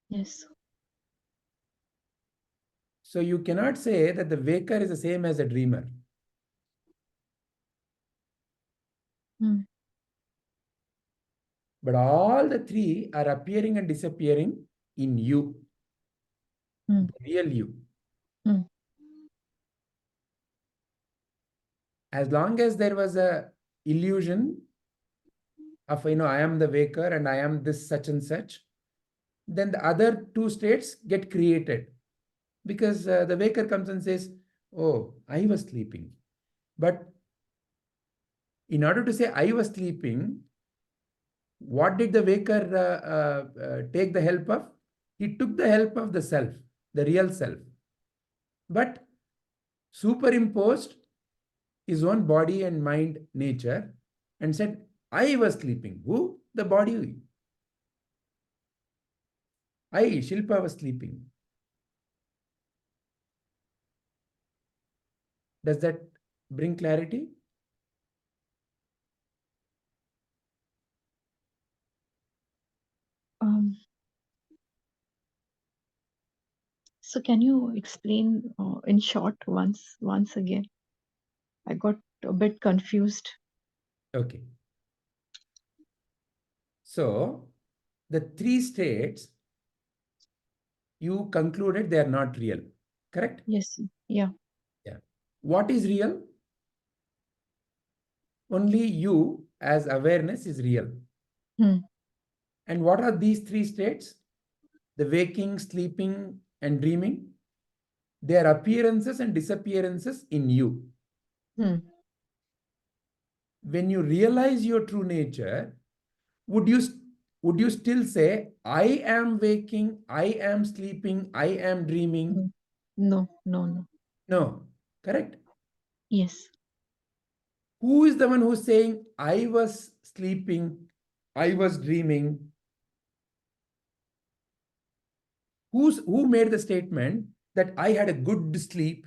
Yes. So you cannot say that the waker is the same as a dreamer. Hmm. But all the three are appearing and disappearing in you, Hmm. the real you. Hmm. As long as there was a illusion of, I am the waker and I am this such and such, then the other two states get created. Because the waker comes and says, oh, I was sleeping. But in order to say I was sleeping, what did the waker take the help of? He took the help of the self, the real self, but superimposed his own body and mind nature and said, I was sleeping. Who? The body Shilpa was sleeping. Does that bring clarity? So can you explain in short once again? I got a bit confused. Okay. So the three states, you concluded they are not real, correct? Yes. Yeah. Yeah. What is real? Only you as awareness is real. Hmm. And what are these three states? The waking, sleeping, and dreaming. They are appearances and disappearances in you. Hmm. When you realize your true nature, would you still say, I am waking, I am sleeping, I am dreaming? No. No. No. No, correct? Yes. Who is the one who's saying, I was sleeping, I was dreaming? Who made the statement that I had a good sleep?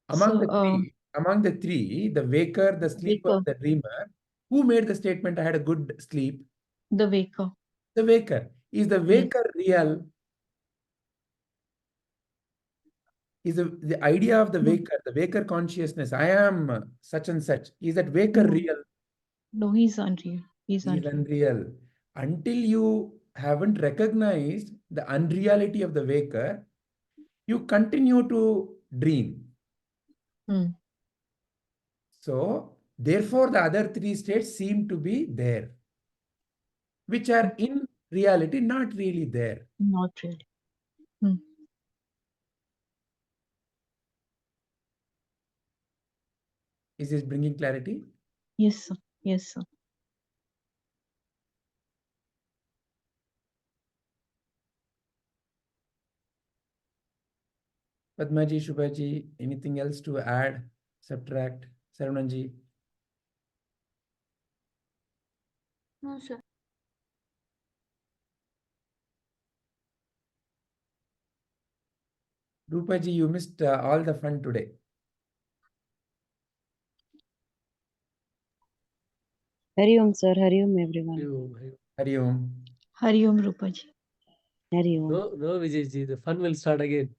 Among So, the three, the waker, the sleeper, waker, the dreamer, who made the statement I had a good sleep? the waker. The waker. Is the Yes. waker real? Is the idea of No. the waker consciousness, I am such and such, is that waker No. real? No, he's unreal. He's He is unreal. unreal. Until you haven't recognized the unreality of the waker, you continue to dream. Hmm. So, therefore, the other three states seem to be there, which are in reality not really there. Not really. Hmm. Is this bringing clarity? Yes, sir. Yes, sir. Padmaji, Shubhaji, anything else to add, subtract? Sarananji? No, sir. Rupaji, you missed all the fun today. Hari Om, sir. Hari Om, everyone. Hari Om. Hari Om, Rupaji. Hari Om. No, Vijayji, the fun will start again.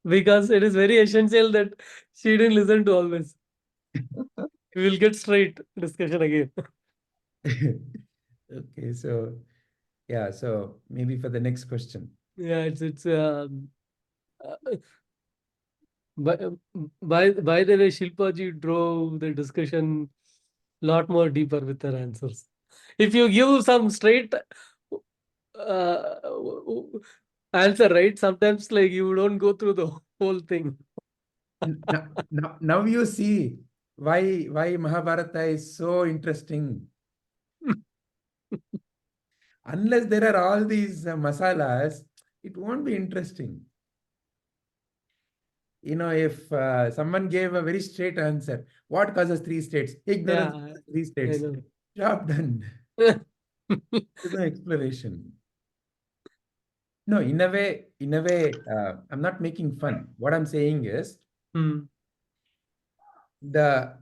Because it is very essential that she didn't listen to all this. We will get straight discussion again. Okay, so yeah, so maybe for the next question. Yeah, it's by by the way, Shilpaji drove the discussion lot more deeper with her answers. If you give some straight answer, right? Sometimes like you don't go through the whole thing. Now you see why Mahabharata is so interesting. Unless there are all these masalas, it won't be interesting. You know, if someone gave a very straight answer, what causes three states? Ignorance Yeah, causes three I states. know. Job done. There's no explanation. No, in a way, I'm not making fun. What I'm saying is the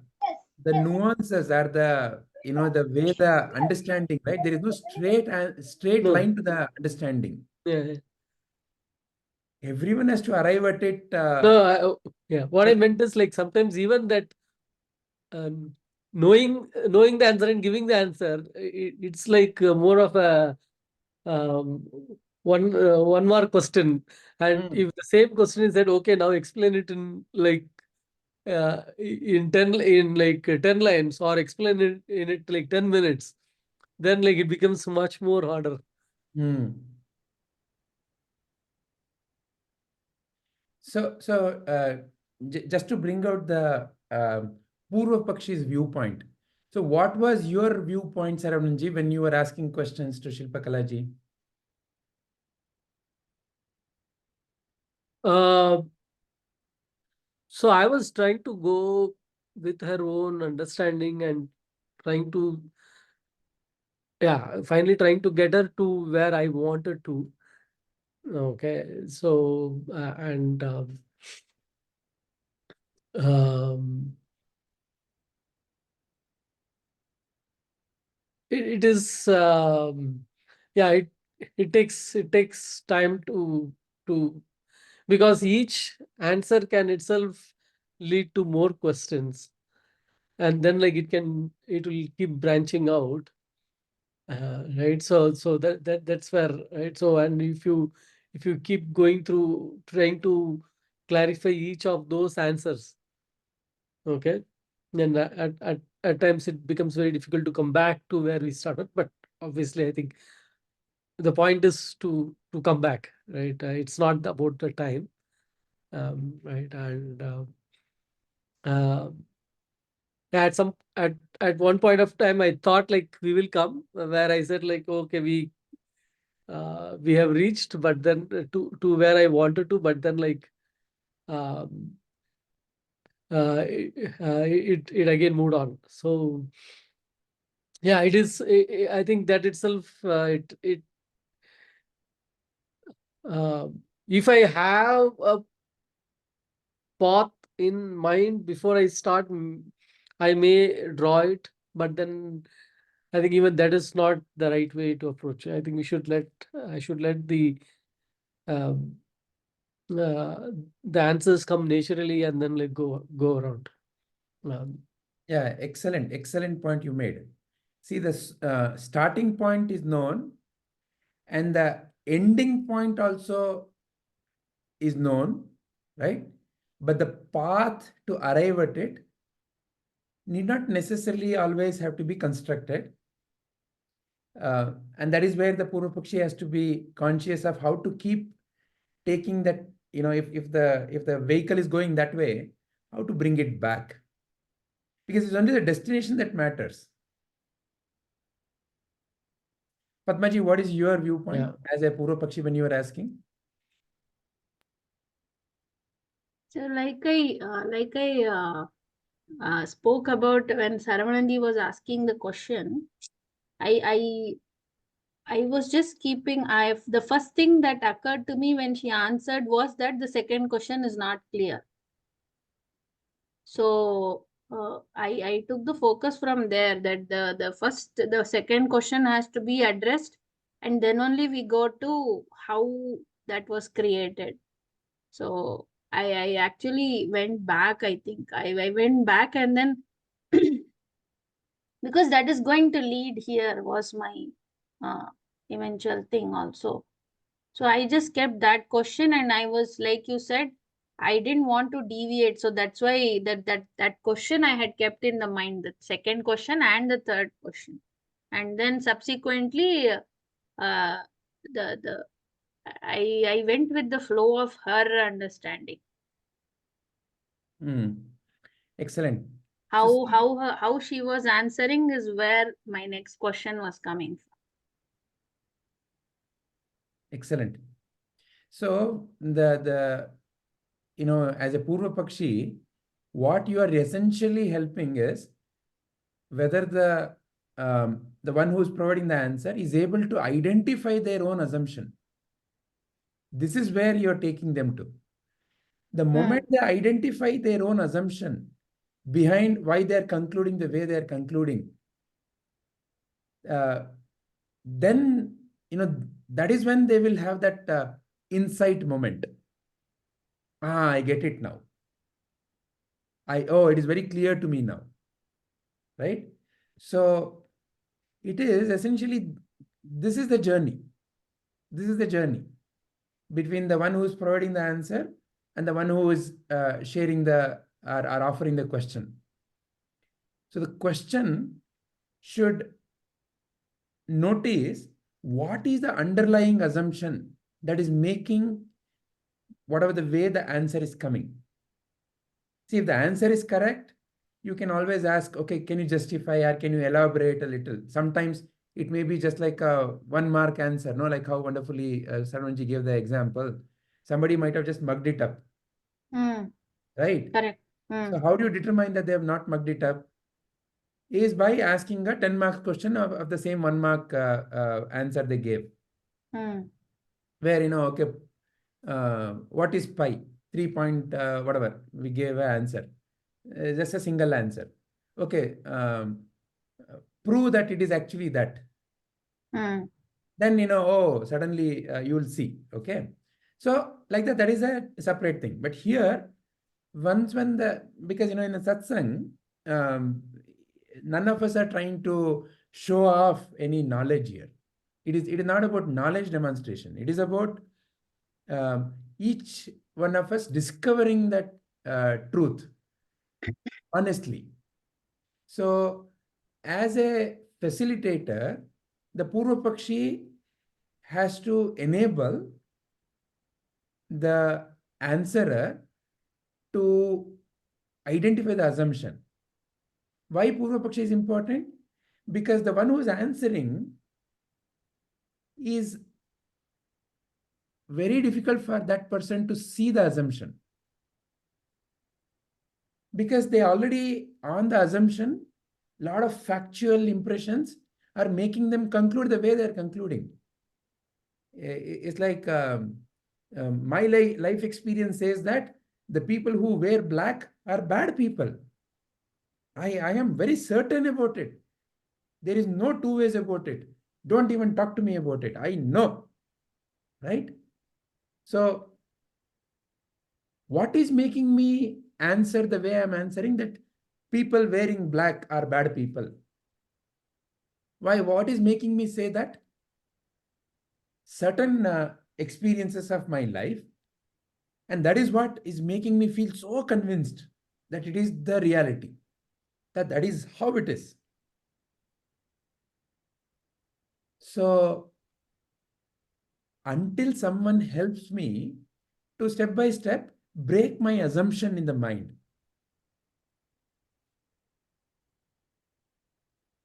nuances are the the way the understanding, right? There is no straight No. line to the understanding. Yeah. Everyone has to arrive at it. No, yeah. What I meant is like sometimes even that knowing the answer and giving the answer, it's like more of a one mark question. And if the same question is said, okay, now explain it in like in 10 lines, or explain it in like 10 minutes, then like it becomes much more harder. So just to bring out the Purva Pakshi's viewpoint. So what was your viewpoint, Saravananji, when you were asking questions to Shilpa Kalaji? Uh, So I was trying to go with her own understanding and trying to, finally trying to get her to where I wanted to. Okay, so um, it is it takes time to because each answer can itself lead to more questions, and then like it will keep branching out, right? So that's where, right? So, and if you keep going through trying to clarify each of those answers, okay, then at times it becomes very difficult to come back to where we started. But obviously I think the point is to come back, right? It's not about the time, right? And uh, at one point of time I thought like we will come where I said like, okay, we have reached, but then to where I wanted to, but then like um, it again moved on. So yeah, it is. I think that itself, it uh, if I have a path in mind before I start, I may draw it, but then I think even that is not the right way to approach it. I think I should let um, uh, the answers come naturally and then like go around. Yeah, excellent point you made. See, the starting point is known, and the ending point also is known, right? But the path to arrive at it need not necessarily always have to be constructed. And that is where the Purva Pakshi has to be conscious of how to keep taking that, if the vehicle is going that way, how to bring it back. Because it's only the destination that matters. Padmaji, what is your viewpoint as a Purva Pakshi when you were asking? So like I spoke about when Saravanandi was asking the question, I was just keeping. The first thing that occurred to me when she answered was that the second question is not clear. So I took the focus from there, that the second question has to be addressed, and then only we go to how that was created. So I actually went back. I think I went back, and then because that is going to lead here was my eventual thing also. So I just kept that question, and I was, like you said, I didn't want to deviate. So that's why that question I had kept in the mind, the second question and the third question. And then subsequently, the I went with the flow of her understanding. Excellent. How she was answering is where my next question was coming from. Excellent. So the as a Purva Pakshi, what you are essentially helping is whether the one who is providing the answer is able to identify their own assumption. This is where you are taking them to. The moment they identify their own assumption behind why they are concluding the way they are concluding, then that is when they will have that insight moment. I get it now. It is very clear to me now, right? So it is essentially, this is the journey. This is the journey between the one who is providing the answer and the one who is sharing or offering the question. So the question should notice what is the underlying assumption that is making whatever the way the answer is coming. See, if the answer is correct, you can always ask, okay, can you justify or can you elaborate a little? Sometimes it may be just like a 1-mark answer, no? Like how wonderfully Sarvanji gave the example. Somebody might have just mugged it up. right? Correct. So how do you determine that they have not mugged it up? Is by asking a 10-mark question of the same 1-mark answer they gave. Where, okay, what is pi? 3 point whatever, we gave an answer. Just a single answer. Okay, prove that it is actually that. Then, oh, suddenly you will see, okay? So like that is a separate thing. But here, because, in a satsang, none of us are trying to show off any knowledge here. It is not about knowledge demonstration. It is about each one of us discovering that truth honestly. So as a facilitator, the Purva Pakshi has to enable the answerer to identify the assumption. Why Purva Pakshi is important? Because the one who is answering is very difficult for that person to see the assumption. Because they already on the assumption, a lot of factual impressions are making them conclude the way they're concluding. It's like my life experience says that the people who wear black are bad people. I am very certain about it. There is no two ways about it. Don't even talk to me about it. I know, right? So what is making me answer the way I'm answering that people wearing black are bad people? Why? What is making me say that? Certain experiences of my life, and that is what is making me feel so convinced that it is the reality, that is how it is. So until someone helps me to step by step break my assumption in the mind.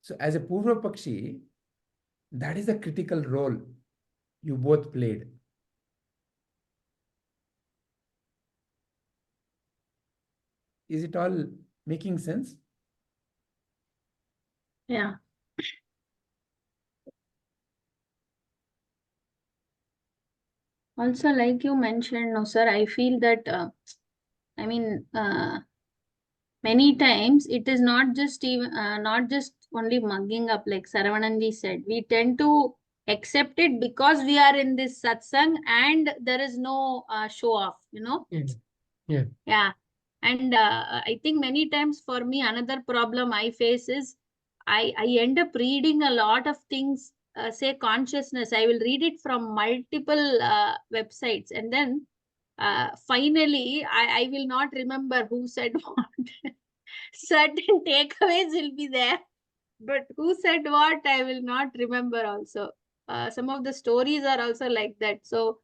So as a Purva Pakshi, that is a critical role you both played. Is it all making sense? Yeah. Also, like you mentioned, no, sir, I feel that, many times it is not just even not just only mugging up, like Saravananji said. We tend to accept it because we are in this satsang and there is no show off, Yeah. And I think many times for me, another problem I face is I end up reading a lot of things, say consciousness. I will read it from multiple websites, and then finally I will not remember who said what. Certain takeaways will be there, but who said what I will not remember also. Some of the stories are also like that. So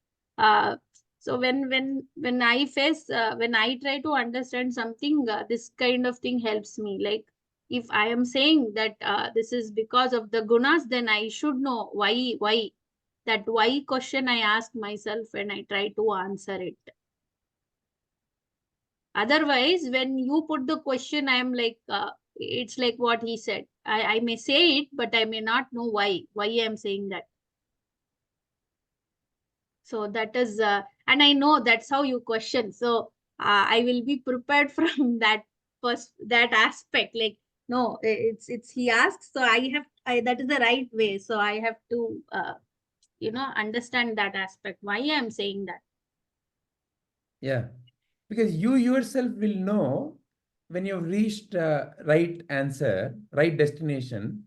when I face when I try to understand something, this kind of thing helps me. Like if I am saying that this is because of the gunas, then I should know why. That why question I ask myself when I try to answer it. Otherwise, when you put the question, I am like, it's like what he said. I may say it, but I may not know why I am saying that. So that is, and I know that's how you question. So I will be prepared from that aspect. Like, no, it's he asks, so that is the right way. So I have to, understand that aspect. Why I am saying that. Yeah, because you yourself will know when you've reached right answer, right destination,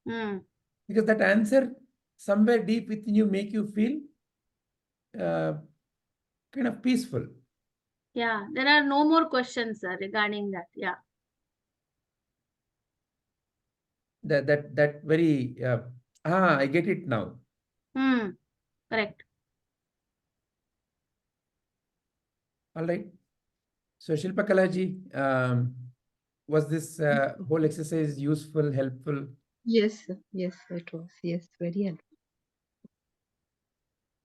because that answer somewhere deep within you make you feel kind of peaceful. Yeah, there are no more questions regarding that. Yeah. That very I get it now. Correct. All right. So Shilpa Kalaji, was this whole exercise useful, helpful? Yes, yes, it was. Yes, very helpful.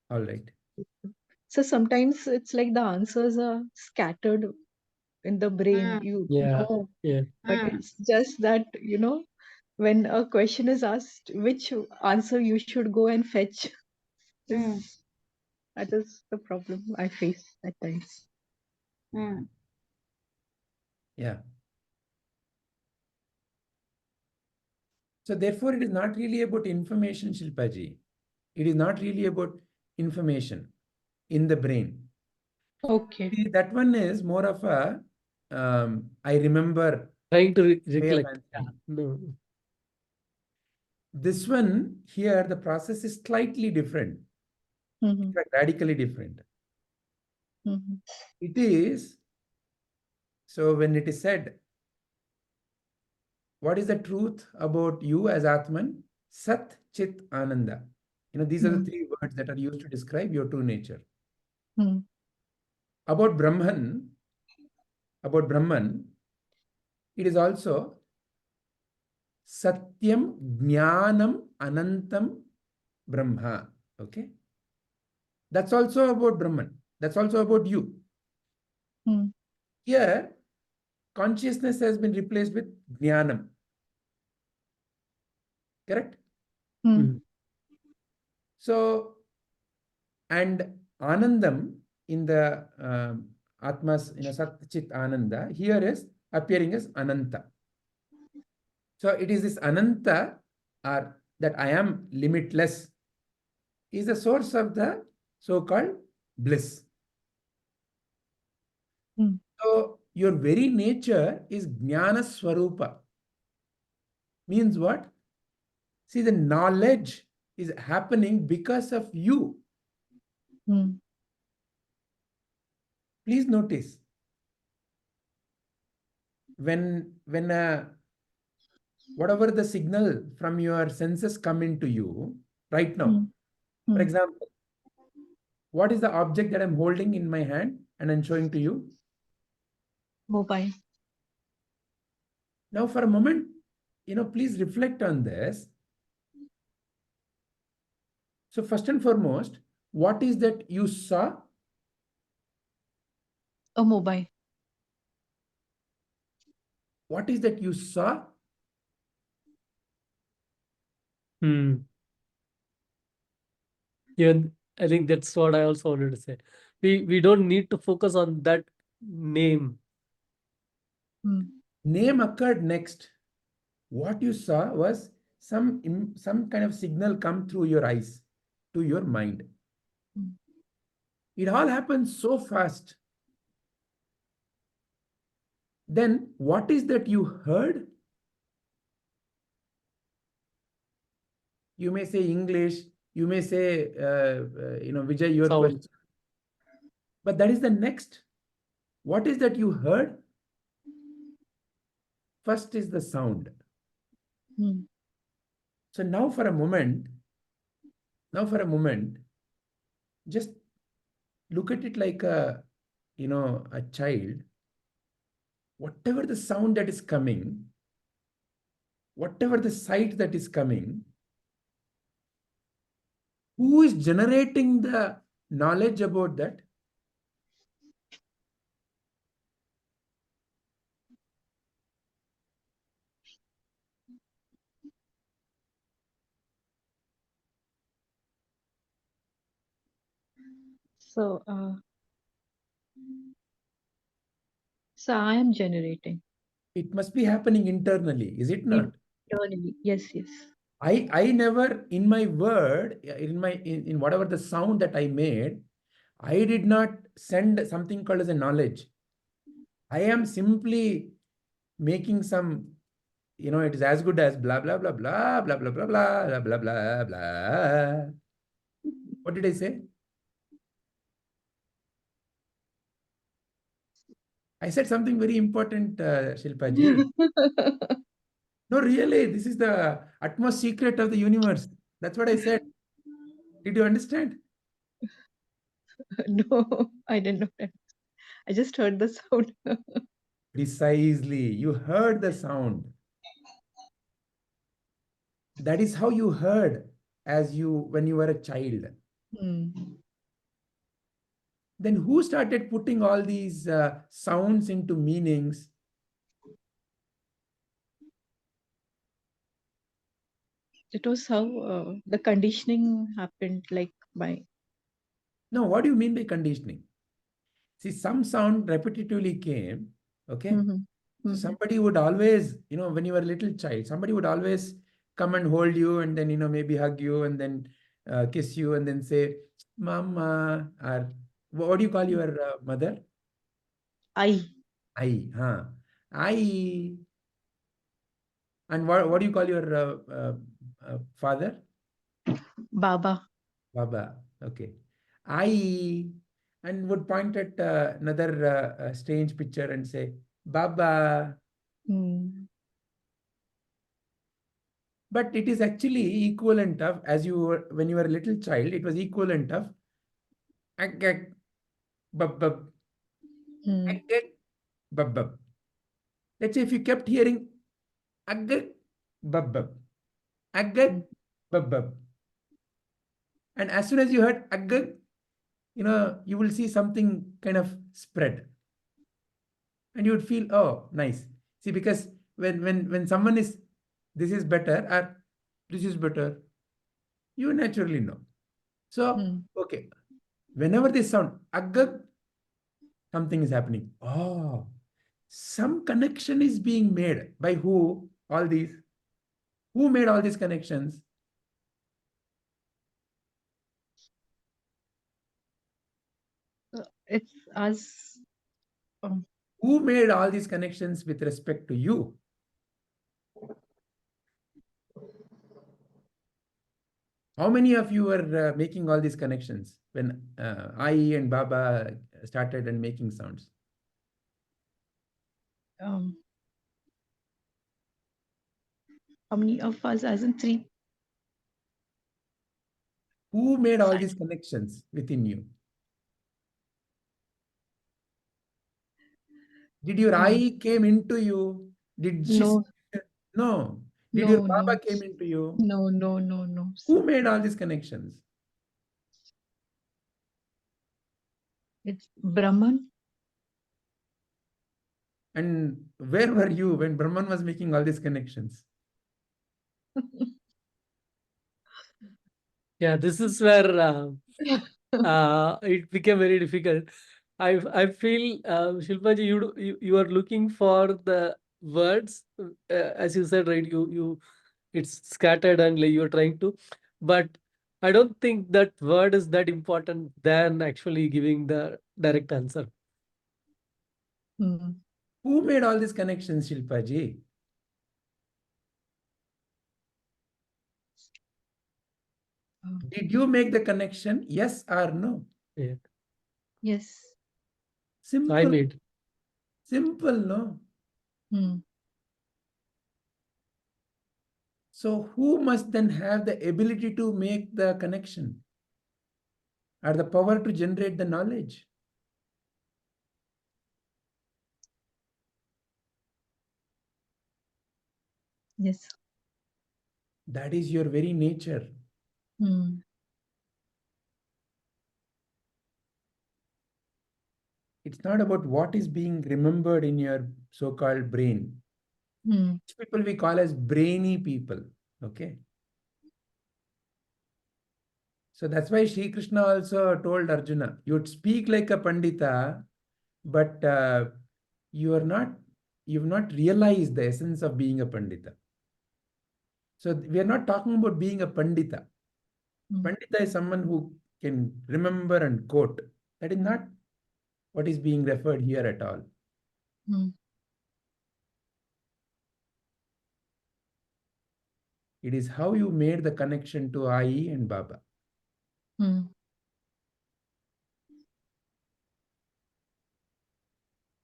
All right. So sometimes it's like the answers are scattered in the brain, you Yeah. know, Yeah. but it's just that, when a question is asked, which answer you should go and fetch, that is the problem I face at times. Yeah. So therefore, it is not really about information, Shilpaji. It is not really about information in the brain. Okay. See, that one is more of a, I remember Trying to way of recollect. Yeah. answering. No. This one here, the process is slightly different, Mhm, in fact, radically different. mhm, It is, so when it is said, what is the truth about you as Atman? Sat, Chit, Ananda. These are the three words that are used to describe your true nature. mhm, About Brahman, it is also Satyam, Jnanam, Anantam, Brahma. Okay? That's also about Brahman. That's also about you. mhm, Here, consciousness has been replaced with Jnanam. Correct? mhm, So, and Anandam in the Atma's, Sat Chit Ananda, here is appearing as Ananta. So it is this Ananta, or that I am limitless, is the source of the so-called bliss. mhm, So your very nature is Jnana Swarupa. Means what? See, the knowledge is happening because of you. mhm, Please notice, when whatever the signal from your senses come into you right now, mhm, for mhm. example, what is the object that I'm holding in my hand and I'm showing to you? Mobile. Now, for a moment, please reflect on this. So first and foremost, what is that you saw? A mobile. What is that you saw? Yeah, I think that's what I also wanted to say. We don't need to focus on that name. Mhm, Name occurred next. What you saw was some kind of signal come through your eyes to your mind. mhm. It all happens so fast. Then what is that you heard? You may say English, you may say, Vijay, your Sound. question. But that is the next. What is that you heard? First is the sound. Mhm, So now for a moment, just look at it like a child. Whatever the sound that is coming, whatever the sight that is coming, who is generating the knowledge about that? So, I am generating It must be happening internally, is it not? internally. Yes, yes. I never in my word, in whatever the sound that I made, I did not send something called as a knowledge. I am simply making some, it is as good as blah blah blah blah blah blah blah blah blah blah blah. What did I say? I said something very important, Shilpaji. No, really, this is the utmost secret of the universe. That's what I said. Did you understand? No, I didn't know that. I just heard the sound. Precisely. You heard the sound. That is how you heard when you were a child. Hmm. Then who started putting all these sounds into meanings? It was how the conditioning happened, like by. No, what do you mean by conditioning? See, some sound repetitively came, okay? Mhm, So mhm. somebody would always, when you were a little child, somebody would always come and hold you and then, maybe hug you and then kiss you and then say, Mama, or what do you call your mother? I, Ai, huh? Ai. And what do you call your father? Baba. Baba. Okay. I, and would point at another strange picture and say, Baba. Mm. But it is actually equivalent of, as you were, when you were a little child, it was equivalent of agag, bub, bub, Mm. agag, bub, bub. Let's say if you kept hearing agag, bub, bub, agag, Mm. bub, bub. And as soon as you heard agag, you will see something kind of spread. And you would feel, oh, nice. See, because when someone is, this is better or this is better, you naturally know. So, Mm. okay, whenever this sound, agag, something is happening. Oh, some connection is being made. By who? All these. Who made all these connections? It's us. Um, Who made all these connections with respect to you? How many of you were making all these connections when I and Baba started and making sounds? um, how many of us, as in three? Who made all these connections within you? Did your Mm. eye came into you? Did she? No, No. Did your no, Baba no, came into you? no, no, no, no. Who made all these connections? It's Brahman. And where were you when Brahman was making all these connections? Yeah, this is where it became very difficult. I feel, Shilpaji, you are looking for the words, as you said, right? It's scattered and like you're trying to, but I don't think that word is that important than actually giving the direct answer. Mm. Who made all these connections, Shilpaji? Oh, Did you make the connection? Yes or no? Yeah, yes. I Simple, made. simple, no? Mm. So who must then have the ability to make the connection or the power to generate the knowledge? Yes. That is your very nature. Mm. It's not about what is being remembered in your so-called brain. Mm. People we call as brainy people. Okay. So that's why Sri Krishna also told Arjuna, you'd speak like a Pandita, but you've not realized the essence of being a Pandita. So we are not talking about being a Pandita. Mm. Pandita is someone who can remember and quote. That is not what is being referred here at all. Mm. It is how you made the connection to Ai and Baba. Mm.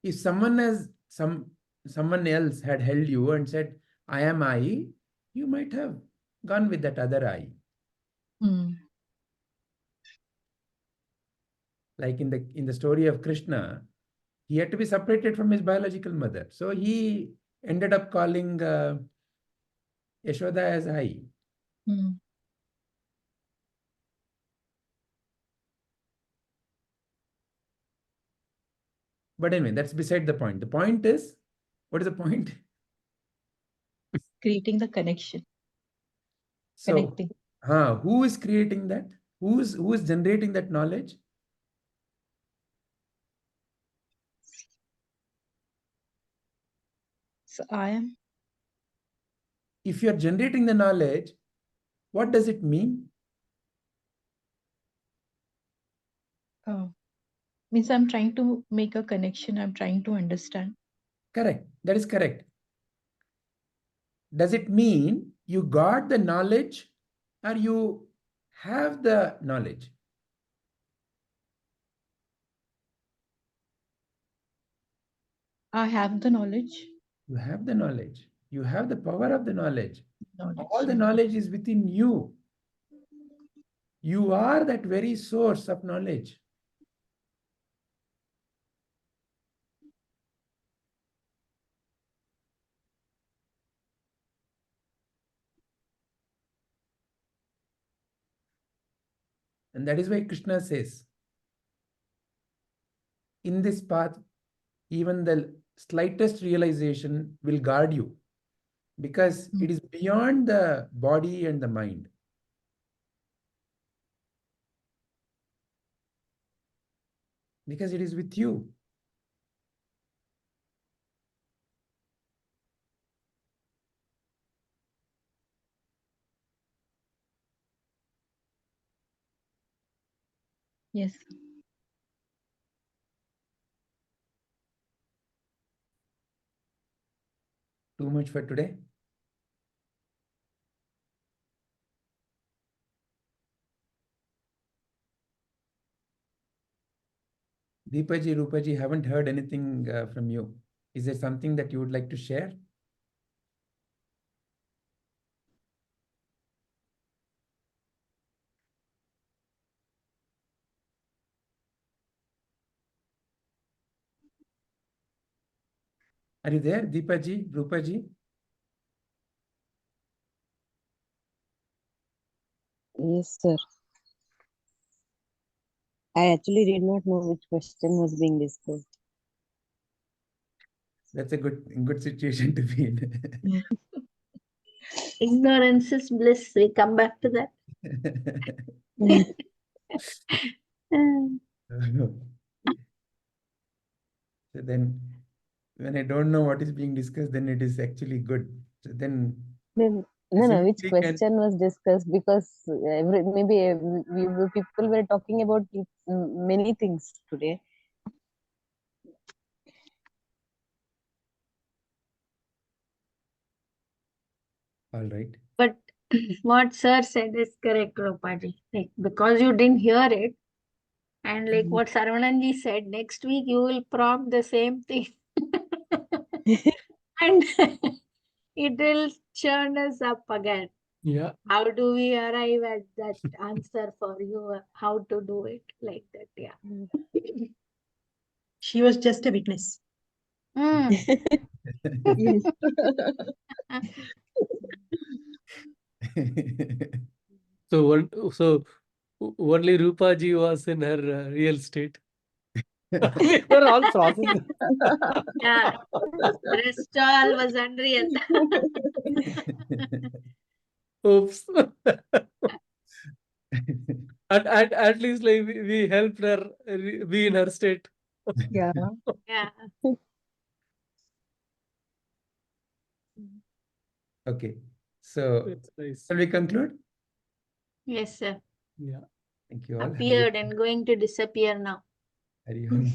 If someone else had held you and said, I am I, you might have gone with that other I. Mm. Like in the story of Krishna, he had to be separated from his biological mother. So he ended up calling Yashoda as I. Mm. But anyway, that's beside the point. The point is, what is the point? Creating the connection, So, connecting. who is creating that? Who is generating that knowledge? So I am. If you are generating the knowledge, what does it mean? Means I'm trying to make a connection. I'm trying to understand. Correct. That is correct. Does it mean you got the knowledge or you have the knowledge? I have the knowledge. You have the knowledge. You have the power of the knowledge. All the Yeah. knowledge is within you. You are that very source of knowledge. And that is why Krishna says, in this path, even the slightest realization will guard you, because it is beyond the body and the mind. Because it is with you. Yes. Too much for today? Deepaji, Rupaji, haven't heard anything from you. Is there something that you would like to share? Are you there, Deepaji, Rupaji? Yes, sir. I actually did not know which question was being discussed. That's a good situation to be in. Ignorance is bliss. We come back to that. So then, when I don't know what is being discussed, then it is actually good. So then, No, which question was discussed? Because people were talking about many things today. All right. But what sir said is correct, Rupaji. Like, because you didn't hear it, and like what Sarvananji said, next week you will prompt the same thing. And it will churn us up again. Yeah. How do we arrive at that answer for you? How to do it like that? Yeah. She was just a witness. Yes. So only Rupaji was in her real state. We were all processing. Yeah. Rest all was unreal. Oops. At least like we helped her be in her state. Yeah. Yeah. Okay. So, That's nice. shall we conclude? Yes, sir. Yeah. Thank you all. Appeared and going to disappear now. Hari Om.